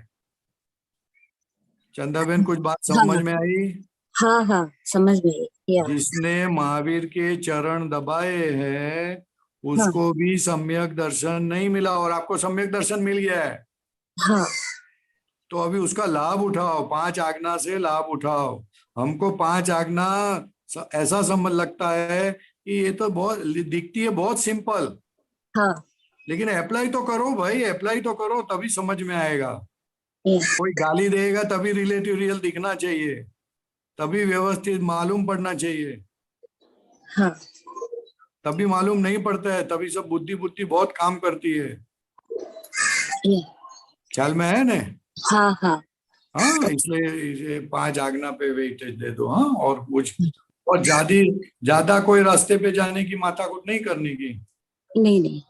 चंदा बहन, कुछ बात समझ में आई? हाँ हाँ समझ में आई। जिसने महावीर के चरण दबाए हैं उसको भी सम्यक दर्शन नहीं मिला, और आपको सम्यक दर्शन मिल गया है। हाँ तो अभी उसका लाभ उठाओ, 5 आज्ञा से लाभ उठाओ। हमको 5 आज्ञा ऐसा समझ लगता है कि ये तो बहुत दिखती है बहुत सिंपल, हाँ लेकिन अप्लाई तो करो भाई, अप्लाई तो करो, तभी समझ में आएगा। कोई गाली देगा तभी रिलेटिव रियल दिखना चाहिए, तभी व्यवस्थित मालूम पड़ना चाहिए। हाँ तभी मालूम नहीं पड़ता है, तभी सब बुद्धि बहुत काम करती है। ख्याल में है ना? हाँ हाँ हाँ, इसलिए 5 आज्ञा पे वेटेज दे दो। हाँ, और कुछ, और ज्यादा कोई रास्ते पे जाने की माथाकुट नहीं करने की। नहीं।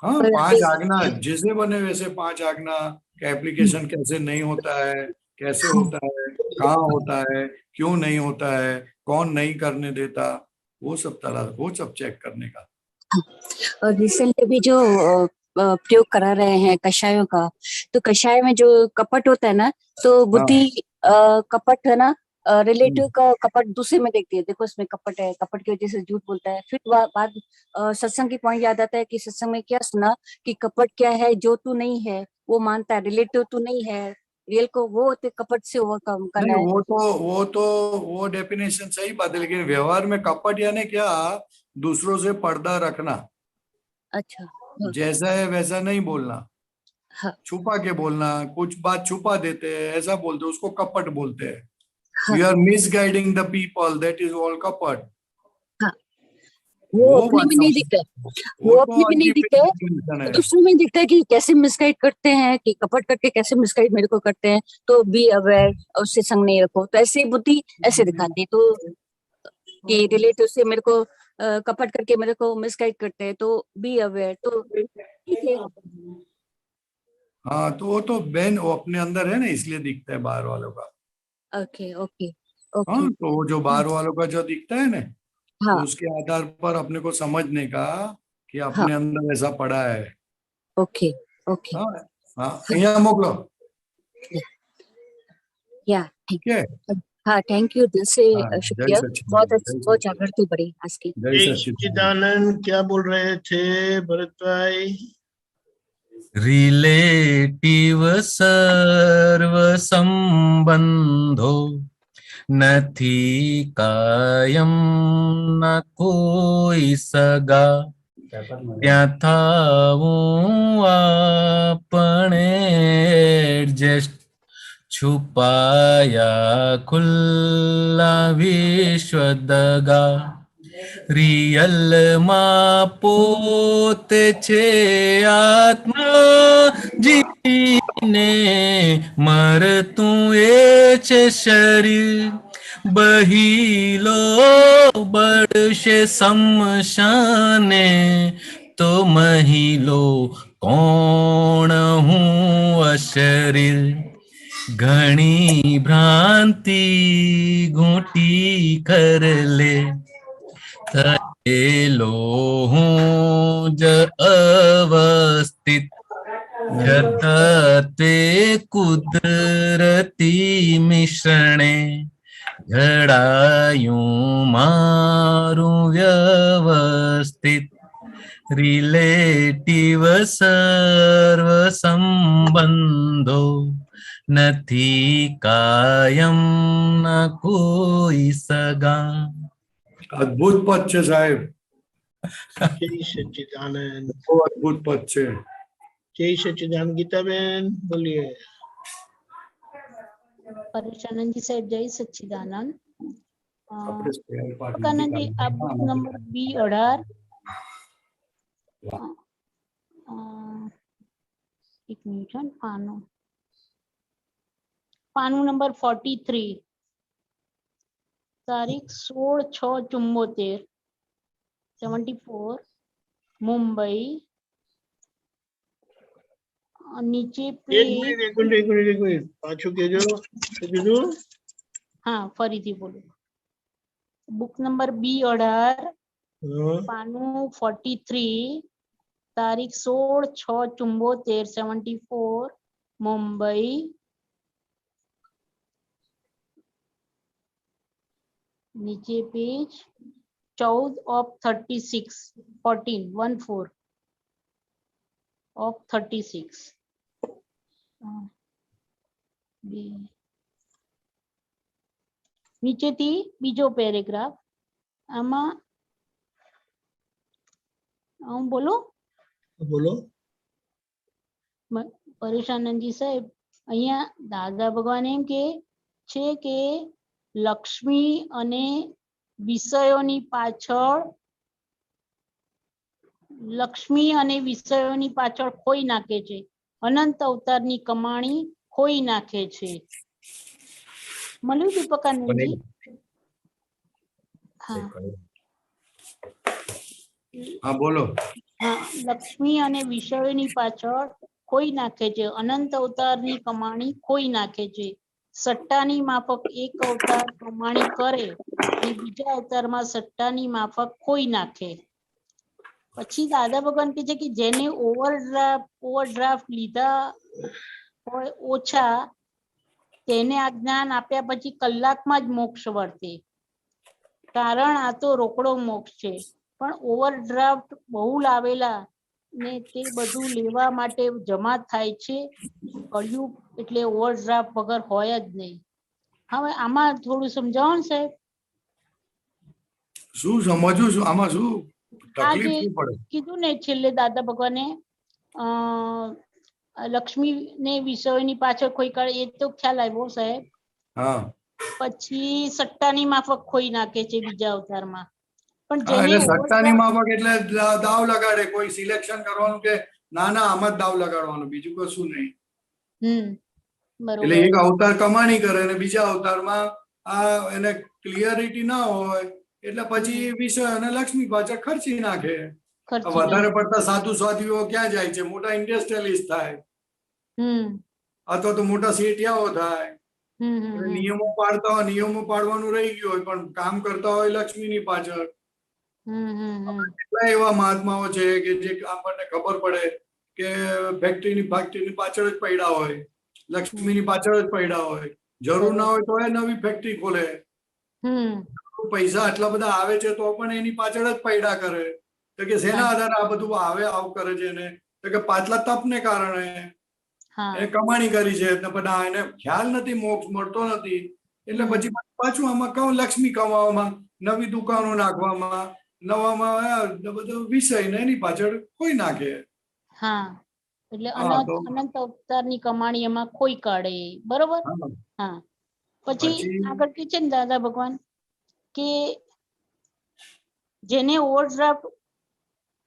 हाँ, 5 आज्ञा जैसे बने वैसे 5 आज्ञा का एप्लीकेशन कैसे नहीं होता है, कैसे होता है, कहाँ होता है, क्यों नहीं होता है, कौन नहीं करने देता, वो सब चेक करने का। और रिसेंटली भी जो प्रयोग करा रहे हैं कषायों का, तो कषाय में जो कपट होता है ना, तो बुद्धि कपट है ना, रिलेटिव का कपट दूसरे में देखती है, देखो इसमें कपट है, कपट की वजह से झूठ बोलता है। फिर बाद सत्संग की पॉइंट याद आता है कि सत्संग में क्या सुना कि कपट क्या है, जो तू नहीं है वो मानता है, रिलेटिव तू नहीं है, रियल को वो कपट से ओवरकम करना है। वो डेफिनेशन सही बात है, लेकिन व्यवहार में कपट यानी क्या? दूसरों से पर्दा रखना। अच्छा, जैसा है वैसा नहीं बोलना, हाँ, छुपा के बोलना, कुछ बात छुपा देते हैं, ऐसा बोलते हैं, उसको कपट बोलते हैं। हाँ, you are misguiding the people, that is all कपट। हाँ, वो अपने में नहीं दिखता, वो अपने में नहीं दिखता है, दूसरों में दिखता है कि कैसे मिसगाइड करते हैं, कि कपट करके कैसे मिसगाइड मेरे को करते हैं, तो बी अवेयर, उससे संग नहीं रखो। तो ऐसे बुद्धि ऐसे दिखाती है, तो कि रिलेटिव से मेरे को कपट करके मेरे को मिसगाइड करते हैं, तो बी अवेयर, तो ठीक है। हाँ, तो वो तो बहन वो अपने अंदर है ना, इसलिए दिखता है बाहर वालों का। ओके ओके हाँ, ओके। तो वो जो बाहर वालों का जो दिखता है ना, हाँ उसके आधार पर अपने को समझने का कि हाँ अपने अंदर ऐसा पड़ा है। Okay okay. हाँ हाँ, यहाँ मोकलो। या ठीक है। हाँ, थैंक यू, दिल से हाँ, शुक्रिया, बहुत जागृति बढ़ी आज की। सच्चिदानंद क्या बोल रहे थे भरत भाई? रिलेटिव सर्व संबंधो નથી કાયમ ન કોઈ સગા ત્યાં થાવું આપણે એડજસ્ટ છુપાયા ખુલ્લા વિશ્વ દગા રિયલ માં પોતે છે આત્મા જીને મરતું એ છે શરીર બહિલો બળશે શમશાને તો મહિલો કોણ હું અશરીર ઘણી ભ્રાંતિ ઘૂંટી કર લે થયેલો હું જ અવસ્થિત તત્વે કુદરતી મિશ્રણે ઘડાયું મારું વ્યવસ્થિત રિલેટિવ સર્વ સંબંધો નથી કાયમ ન કોઈ સગા. અદ્ભુત પદ છે સાહેબ, જય સચ્ચિદાનંદ. બહુ અદ્ભુત પદ છે. જય સચ્ચિદાનંદ. ગીતાબેન બોલીએ. પરેશાનંદજી સાહેબ જય સચ્ચિદાનંદ. આપણે spare part કાનંદજી આ બુક નંબર B18 એક મિનિટ હો, પાનું નંબર 43 તારીખ 16/6/74 74 મુંબઈ. નીચે એક પેજ મિનિટ પાછું કેજો. શું કીધું? હા ફરીથી બોલું. બુક નંબર B18 હા. પાનું 43 તારીખ 16/6/74 74 મુંબઈ. નીચે પેજ 14/36 14 of 36. નીચેથી બીજો પેરેગ્રાફ. આમાં હું બોલું? બોલો. પરેશાનંદજી સાહેબ અહીંયા દાદા ભગવાન એમ કે છે કે લક્ષ્મી અને વિષયોની પાછળ ખોઈ નાખે છે, અનંત અવતારની કમાણી ખોઈ નાખે છે. મળ્યું દીપકાનંદજી? હા હા બોલો. હા, લક્ષ્મી અને વિષયોની પાછળ ખોઈ નાખે છે, અનંત અવતારની કમાણી ખોઈ નાખે છે. સટ્ટાની માફક એક અવતાર કમાણી કરે અને બીજા અવતારમાં સટ્ટાની માફક ખોઈ નાખે. પછી દાદા ભગવાન કહે છે કે જેને ઓવરડ્રાફ્ટ લીધા હોય ઓછા, તેને આ જ્ઞાન આપ્યા પછી કલાકમાં જ મોક્ષ વર્તે. કારણ આ તો રોકડો મોક્ષ છે, પણ ઓવરડ્રાફ્ટ બહુ લાવેલા ને તે બધું લેવા માટે જમા થાય છે. કળિયુગ એટલે ઓવરડ્રાફ્ટ વગર હોય જ નહીં. હવે આમાં થોડું સમજાવો ને સાહેબ. શું સમજવું છું આમાં? શું આ તકલીફ જે શું પડે? કીધું ને છેલ્લે દાદા ભગવાને લક્ષ્મી ને વિષયોની પાછળ ખોઈ કાઢે, એ તો ખ્યાલ આવ્યો સાહેબ. હા પછી સટ્ટાની માફક ખોઈ નાખે છે બીજા અવતારમાં. પણ હા, એટલે જેને સટ્ટાની માફક એટલે દાવ લગાડે, કોઈ સિલેક્શન કરવાનું કે ના આમ જ દાવ લગાડવાનું, બીજું કશું નહીં. એટલે બરોબર. એક અવતાર કમાણી કરે અને બીજા અવતારમાં આ એને ક્લિયરિટી ના હોય એટલે પછી વિષય અને લક્ષ્મી પાછળ ખર્ચી નાખે. વધારે પડતા સાધુ સાધ્વીઓ ક્યાં જાય છે? મોટા ઇન્ડસ્ટ્રીયલિસ્ટ થાય અથવા તો મોટા શેઠિયાઓ થાય. નિયમો પાડતા હોય, નિયમો પાડવાનું રહી ગયું હોય, પણ કામ કરતા હોય લક્ષ્મીની પાછળ. કેટલા એવા મહાત્માઓ છે કે જે આપણને ખબર પડે કે ફેક્ટરીની પાછળ જ પડ્યા હોય, લક્ષ્મીની પાછળ જ પડ્યા હોય. જરૂર ના હોય તો એ નવી ફેક્ટરી ખોલે. પૈસા આટલા બધા આવે છે તો પણ એની પાછળ જ પડ્યા કરે. તો કે શેના આધારે આ બધું આવે આવું કરે છે એને? તો કે પાછલા તપને કારણે એ કમાણી કરી છે. બધા એને ખ્યાલ નથી, મોક્ષ મળતો નથી, એટલે પછી પાછું આમાં લક્ષ્મી કમાવામાં, નવી દુકાનો નાખવામાં, નવામાં બધું વિષય ને એની પાછળ કોઈ નાખે. હા, એટલે અનંત અવતારની કમાણી એમાં ખોઈ કાઢે. બરોબર. હા, પછી આગળ કે છે ને દાદા ભગવાન કે જેને ઓવરડ્રાફ્ટ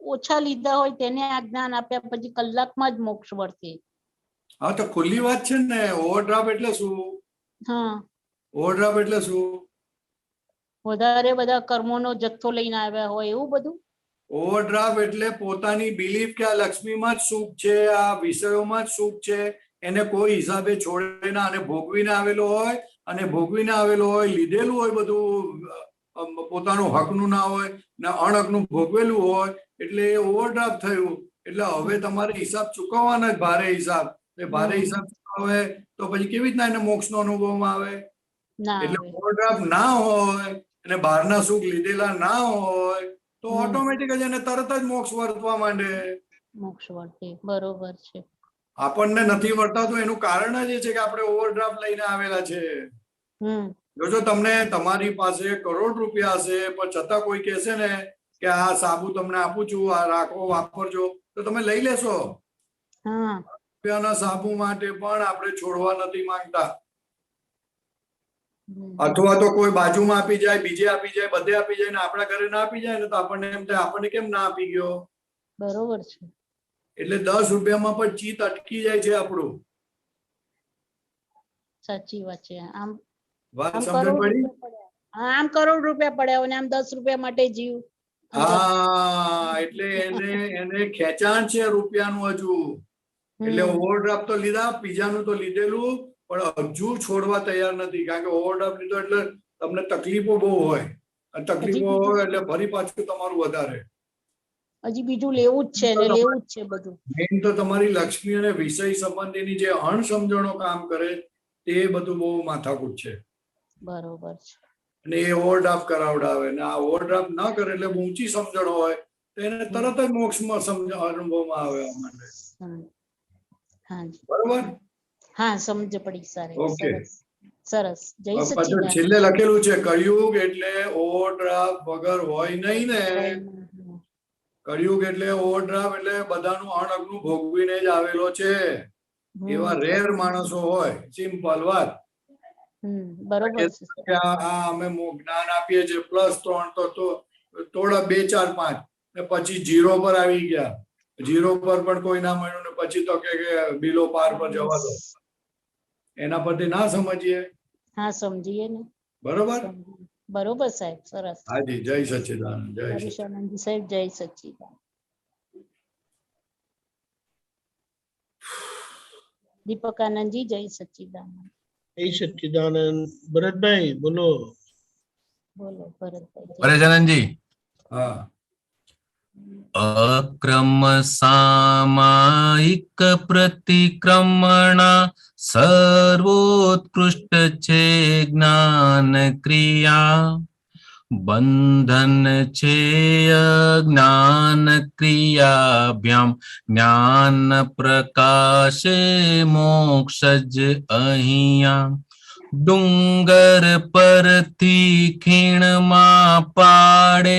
ઓછા લીધા હોય તેને આ જ્ઞાન આપ્યા પછી કલાકમાં જ મોક્ષ વર્તે. હા, તો ખુલ્લી વાત છે ને. ઓવરડ્રાફ્ટ એટલે શું? હા, ઓવરડ્રાફ્ટ એટલે શું? વધારે બધા કર્મોનો જથ્થો લઈને આવ્યા હોય એવું બધું. ઓવરડ્રાફ્ટ એટલે પોતાની બિલીફ કે આ લક્ષ્મીમાં જ સુખ છે, આ વિષયોમાં જ સુખ છે, એને કોઈ હિસાબે છોડે ના, અને ભોગવીને આવેલો હોય, અને ભોગવીને આવેલો હોય, લીધેલું હોય બધું પોતાનું હકનું ના હોય ને અણહકનું ભોગવેલું હોય, એટલે એ ઓવરડ્રાફ્ટ થયું. એટલે હવે તમારે હિસાબ ચૂકવવાનો જ ભારે હિસાબ. એ ભારે હિસાબ ચૂકવે તો પછી કેવી રીતના એને મોક્ષનો અનુભવમાં આવે? ના એટલે આવે. ઓવરડ્રાફ્ટ ના હોય અને બહારના સુખ લીધેલા ના હોય તો ઓટોમેટિક જ એને તરત જ મોક્ષ વર્તવા માંડે. મોક્ષ વર્તે. બરોબર છે. આપણને નથી વર્તાતું એનું કારણ જ એ છે કે આપણે ઓવરડ્રાફ્ટ લઈને આવેલા છે. જો તમને તમારી પાસે કરોડ રૂપિયા હશે પણ છતાં કોઈ કહેશે ને કે આ સાબુ તમને આપું છું, આ રાખો, વાપરજો, તો તમે લઈ લેશો? રૂપિયાના સાબુ માટે પણ આપણે છોડવા નથી માંગતા. અથવા તો કોઈ બાજુમાં આપી જાય, બીજે આપી જાય, બધે આપી જાય ને આપણા ઘરે ના આપી જાય ને તો આપણને એમ થાય આપણને કેમ ના આપી ગયો. બરોબર છે. એટલે 10 રૂપિયામાં પણ ચિત્ત અટકી જાય છે આપણું. સાચી વાત છે. આમ વાત આમ સમજણ કરોડ પડી? રૂપિયા પડ્યા. હા, આમ કરોડ રૂપિયા પડ્યા અને આમ 10 રૂપિયા માટે જીવ. હા, એટલે એને ખેંચાણ છે રૂપિયાનું હજુ. એટલે ઓવરડ્રાફ્ટ તો લીધા, બીજાનું તો લીધેલું, પણ હજુ છોડવા તૈયાર નથી. કારણ કે ઓવરડ્રાફ્ટ લીધો એટલે તમને તકલીફો બહુ હોય. અને તકલીફો હોય એટલે ફરી પાછું તમારું વધારે. હજી બીજું લેવું જ છે ને લેવું જ છે બધું. મેઇન તો તમારી લક્ષ્મી અને વિષય સંબંધીની જે અણસમજણો કામ કરે તે બધું બહુ માથાકૂટ છે. બરોબર છે. અને એ ઓવરડ્રાફ્ટ કરાવડાવે ને આ ઓવરડ્રાફ્ટ ના કરે એટલે ઊંચી સમજણ હોય તો એને તરત જ મોક્ષમાં અનુભવમાં આવે માટે. બરોબર? હા, સમજ પડી. ઓકે. સરસ. જય પાછું સચ્ચિદાનંદ. છેલ્લે લખેલું છે કળિયુગ એટલે ઓવરડ્રાફ્ટ વગર હોય નહીં ને. કળિયુગ એટલે ઓવરડ્રાફ્ટ એટલે બધાનું અણઅગનું ભોગવીને જ આવેલો છે. એવા રેર માણસો હોય. સિમ્પલ વાત. બરોબર છે. અમે જ્ઞાન આપીએ છીએ +3 તો થોડા 2 4 5 ને પછી 0 પર આવી ગયા. 0 પર પણ કોઈ ના મળ્યું ને પછી તો કે બિલો પાર પર જવા દો. એના પરથી ના સમજીએ. હા, સમજીએ ને. બરોબર? બરોબર સાહેબ. સરસ. હાજી. જય સચ્ચિદાનંદ. જય હરીશાનંદજી સાહેબ, જય સચ્ચિદાનંદ. દીપકાનંદજી, જય સચ્ચિદાનંદ. જય સચ્ચિદાનંદ. ભરતભાઈ બોલો. બોલો ભરતભાઈ. પરેશાનંદજી. હા. અક્રમ સામાયિક પ્રતિક્રમણા સર્વોત્કૃષ્ટ છે જ્ઞાન ક્રિયા. બંધન છે અજ્ઞાન ક્રિયાભ્યામ જ્ઞાન પ્રકાશે મોક્ષ જ અહીંયા. ડુંગર પરથી ખીણમાં પાડે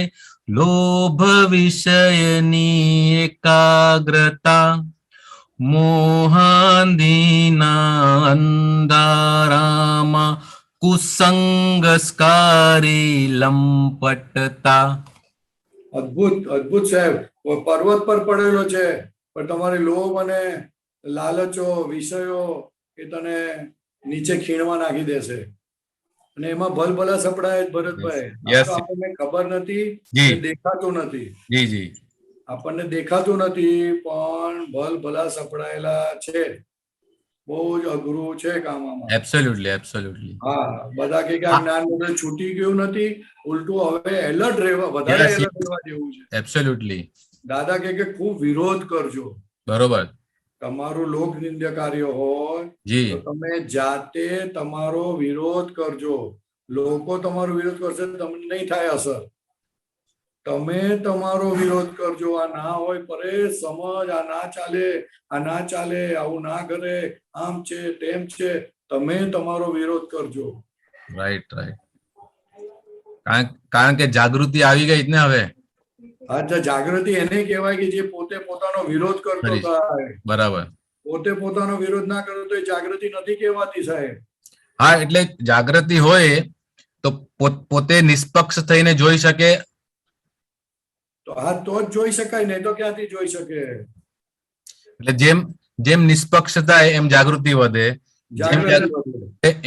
લોભ વિષયની એકાગ્રતા. મોહાંધીના અંધારામાં કુસંગસ્કારી લંપટતા. અદ્ભુત અદ્ભુત સાહેબ. પર્વત પર પડેલો છે પણ તમારી લોભ અને લાલચો વિષયો એ તને નીચે ખીણમાં નાખી દેશે અને એમાં ભલભલા સપડાય જ ભરતભાઈ. આપણને ખબર નથી, દેખાતું નથી. જી જી. આપણને દેખાતું નથી પણ ભલભલા સપડાયેલા છે. બહુ જ અઘરું છે કામ આમાં. Absolutely absolutely. હા, બધા કે આ જ્ઞાન બધું છૂટી ગયું નથી, ઉલટું હવે એલર્ટ રહેવા, વધારે એલર્ટ રહેવા જેવું છે. એબ્સોલ્યુટલી. દાદા કે ખૂબ વિરોધ કરજો. બરોબર. તમારું લોક નિંદ્ય કાર્ય હોય તો તમે જાતે તમારો વિરોધ કરજો. લોકો તમારો વિરોધ કરશે તમને નહીં થાય અસર. તમે તમારો વિરોધ કરજો. આ ના હોય પરેશ સમજ, આ ના ચાલે, આ ના ચાલે, આવું ના કરે, આમ છે તેમ છે, તમે તમારો વિરોધ કરજો. Right right. કારણ કે જાગૃતિ આવી ગઈ ને હવે. હા, જાગૃતિ એને કહેવાય કે જે પોતે પોતાનો વિરોધ કરતો થાય. બરાબર. પોતે પોતાનો વિરોધ ના કરો તો એ જાગૃતિ નથી કહેવાતી સાહેબ. હા, એટલે જાગૃતિ હોય તો પોતે નિષ્પક્ષ થઈને જોઈ શકે. તો હા, તો જ જોઈ શકાય, નહીં તો ક્યાંથી જોઈ શકે. એટલે જેમ નિષ્પક્ષ થાય એમ જાગૃતિ વધે,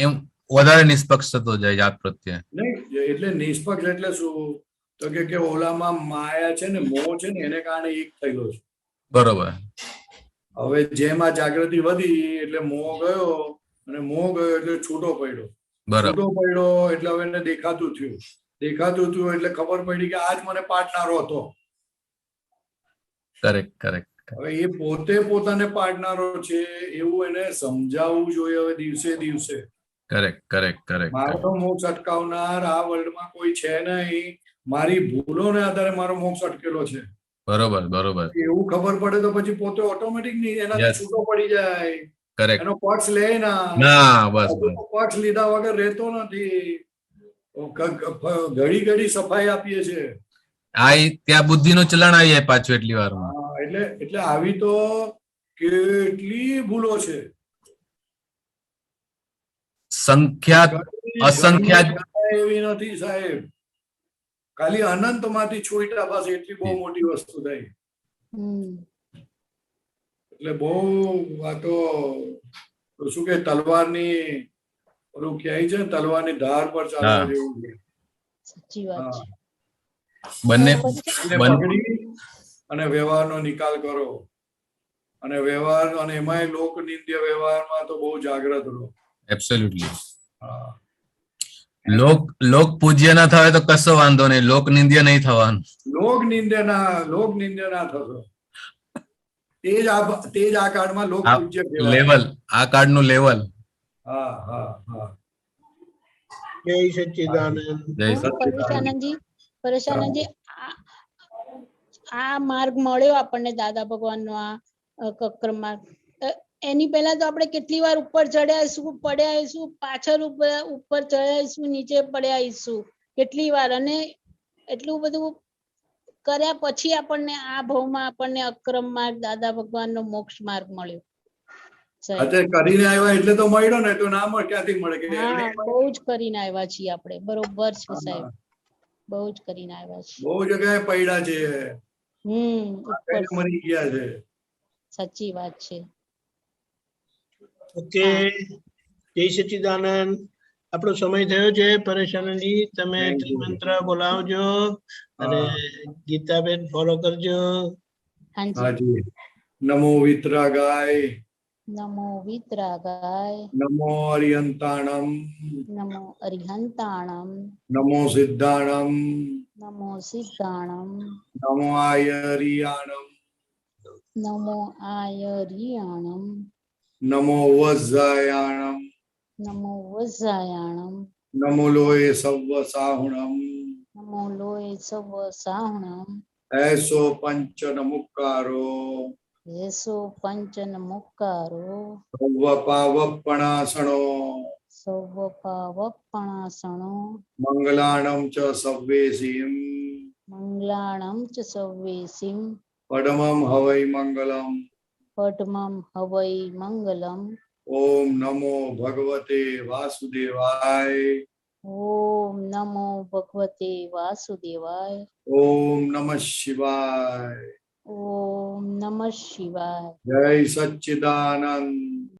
એમ વધારે નિષ્પક્ષ થતો જાય જાત પ્રત્યે. નહીં એટલે નિષ્પક્ષ એટલે શું તો કે ઓલામાં માયા છે ને, મોહ છે ને, એને કારણે એક થયેલો છે. બરોબર. હવે જેમ આ જાગૃતિ વધી એટલે મોહ ગયો અને મોહ ગયો એટલે છૂટો પડ્યો. છૂટો પડ્યો એટલે હવે એને દેખાતું થયું એટલે ખબર પડી કે આજ મને પાડનારો હતો. કરેક્ટ કરેક્ટ હવે એ પોતે પોતાને પાડનારો છે એવું એને સમજાવવું જોઈએ હવે દિવસે દિવસે. કરેક્ટ કરેક્ટ કરેક્ટ મારો મોક્ષ અટકાવનાર આ વર્લ્ડમાં કોઈ છે નહીં. મારી ભૂલોને આધારે મારો મોક્ષ અટકેલો છે બરોબર બરોબર એવું ખબર પડે તો પછી પોતે ઓટોમેટિક એનાથી Yes. છૂટો પડી જાય. કરેક્ટ એનો પક્ષ લે ના. ના બસ બસ પક્ષ લીધા વગર રહેતો નથી. ઘડી ઘડી સફાઈ આપીએ છે. ત્યાં બુદ્ધિનું ચલણ આવી જાય પાછું એટલી વારમાં. એટલે આવી તો કેટલી ભૂલો છે. સંખ્યાત અસંખ્યાત એવી નથી સાહેબ. ખાલી અનંત માંથી છૂટા બસ એટલી બહુ મોટી વસ્તુ થઈ. એટલે બહુ વાતો શું કે તલવારની ઓલું ક્યાંય છે તલવારની ધાર પર ચાલવા જેવું છે. સાચી વાત છે. બંને પકડી અને વ્યવહારનો નિકાલ કરો. અને વ્યવહાર અને એમાંય લોક નિંદ્ય વ્યવહારમાં તો બહુ જાગ્રત રહો. એબ્સોલ્યુટલી. લોક પૂજ્ય ના થાય તો કશો વાંધો નહીં. લોક નિંદ્ય નહીં થવાનું. લોક નિંદ્ય ના થશો. તે જ આ કાળમાં લોક પૂજ્ય લેવલ આ કાર્ડ નું લેવલ. હા હા હા. જય સચ્ચિદાનંદ. પરેશાનંદજી આ માર્ગ મળ્યો આપણને દાદા ભગવાનનો આ અક્રમ માર્ગ. એની પહેલા તો આપણે કેટલી વાર ઉપર ચડ્યાશું પડ્યા આવીશું પાછળ ઉપર ચડ્યાશું નીચે પડ્યા આવીશું કેટલી વાર અને એટલું બધું કર્યા પછી આપણને આ ભાવમાં આપણને અક્રમ માર્ગ દાદા ભગવાનનો મોક્ષ માર્ગ મળ્યો. કરીને આવ્યા એટલે તો મળ્યો ને તો ના મળે ક્યાંથી મળે કે બહુ જ કરીને આવ્યા છીએ આપણે. બરોબર છે સાહેબ. બહુ જ કરીને આવ્યા છીએ. બહુ જગ્યાએ પડ્યા છે. ઉપર મરી ગયા છે. સાચી વાત છે. ઓકે જય સચ્ચિદાનંદ. આપણો સમય થયો છે. પરેશાનંદજી તમે ત્રિમંત્ર બોલાવજો અને ગીતાબેન ફોલો કરજો. હાજી. નમો વિતરાગાય. નમો વિતરાગાય. નમો અરિહંતાણમ. નમો અરિહંતાણમ. નમો સિદ્ધાણમ. નમો સિદ્ધાણમ. નમો આયરિયાણમ. નમો આયરિયાણમ. નમો વજ્જાયાણમ. નમો વજ્જાયાણમ. નમો લોય સવ્વ સાહુણમ. નમો લોય સવ્વ સાહુણમ. એસો પંચ નમુકારો. એસો પંચ નમુકારો. સવ્વ પાવપણાસણો. સવ્વ પાવપણાસણો. મંગલાણમ ચ સવ્વેસીમ. મંગલાણમ ચ સવ્વેસીમ. પડમમ હવૈ મંગલમ. પડમમ હવૈ મંગલમ. ઓમ નમો ભગવતે વાસુદેવાય. ઓમ નમો ભગવતે વાસુદેવાય. ઓમ નમઃ શિવાય. ઓમ નમઃ શિવાય. જય સચ્ચિદાનંદ.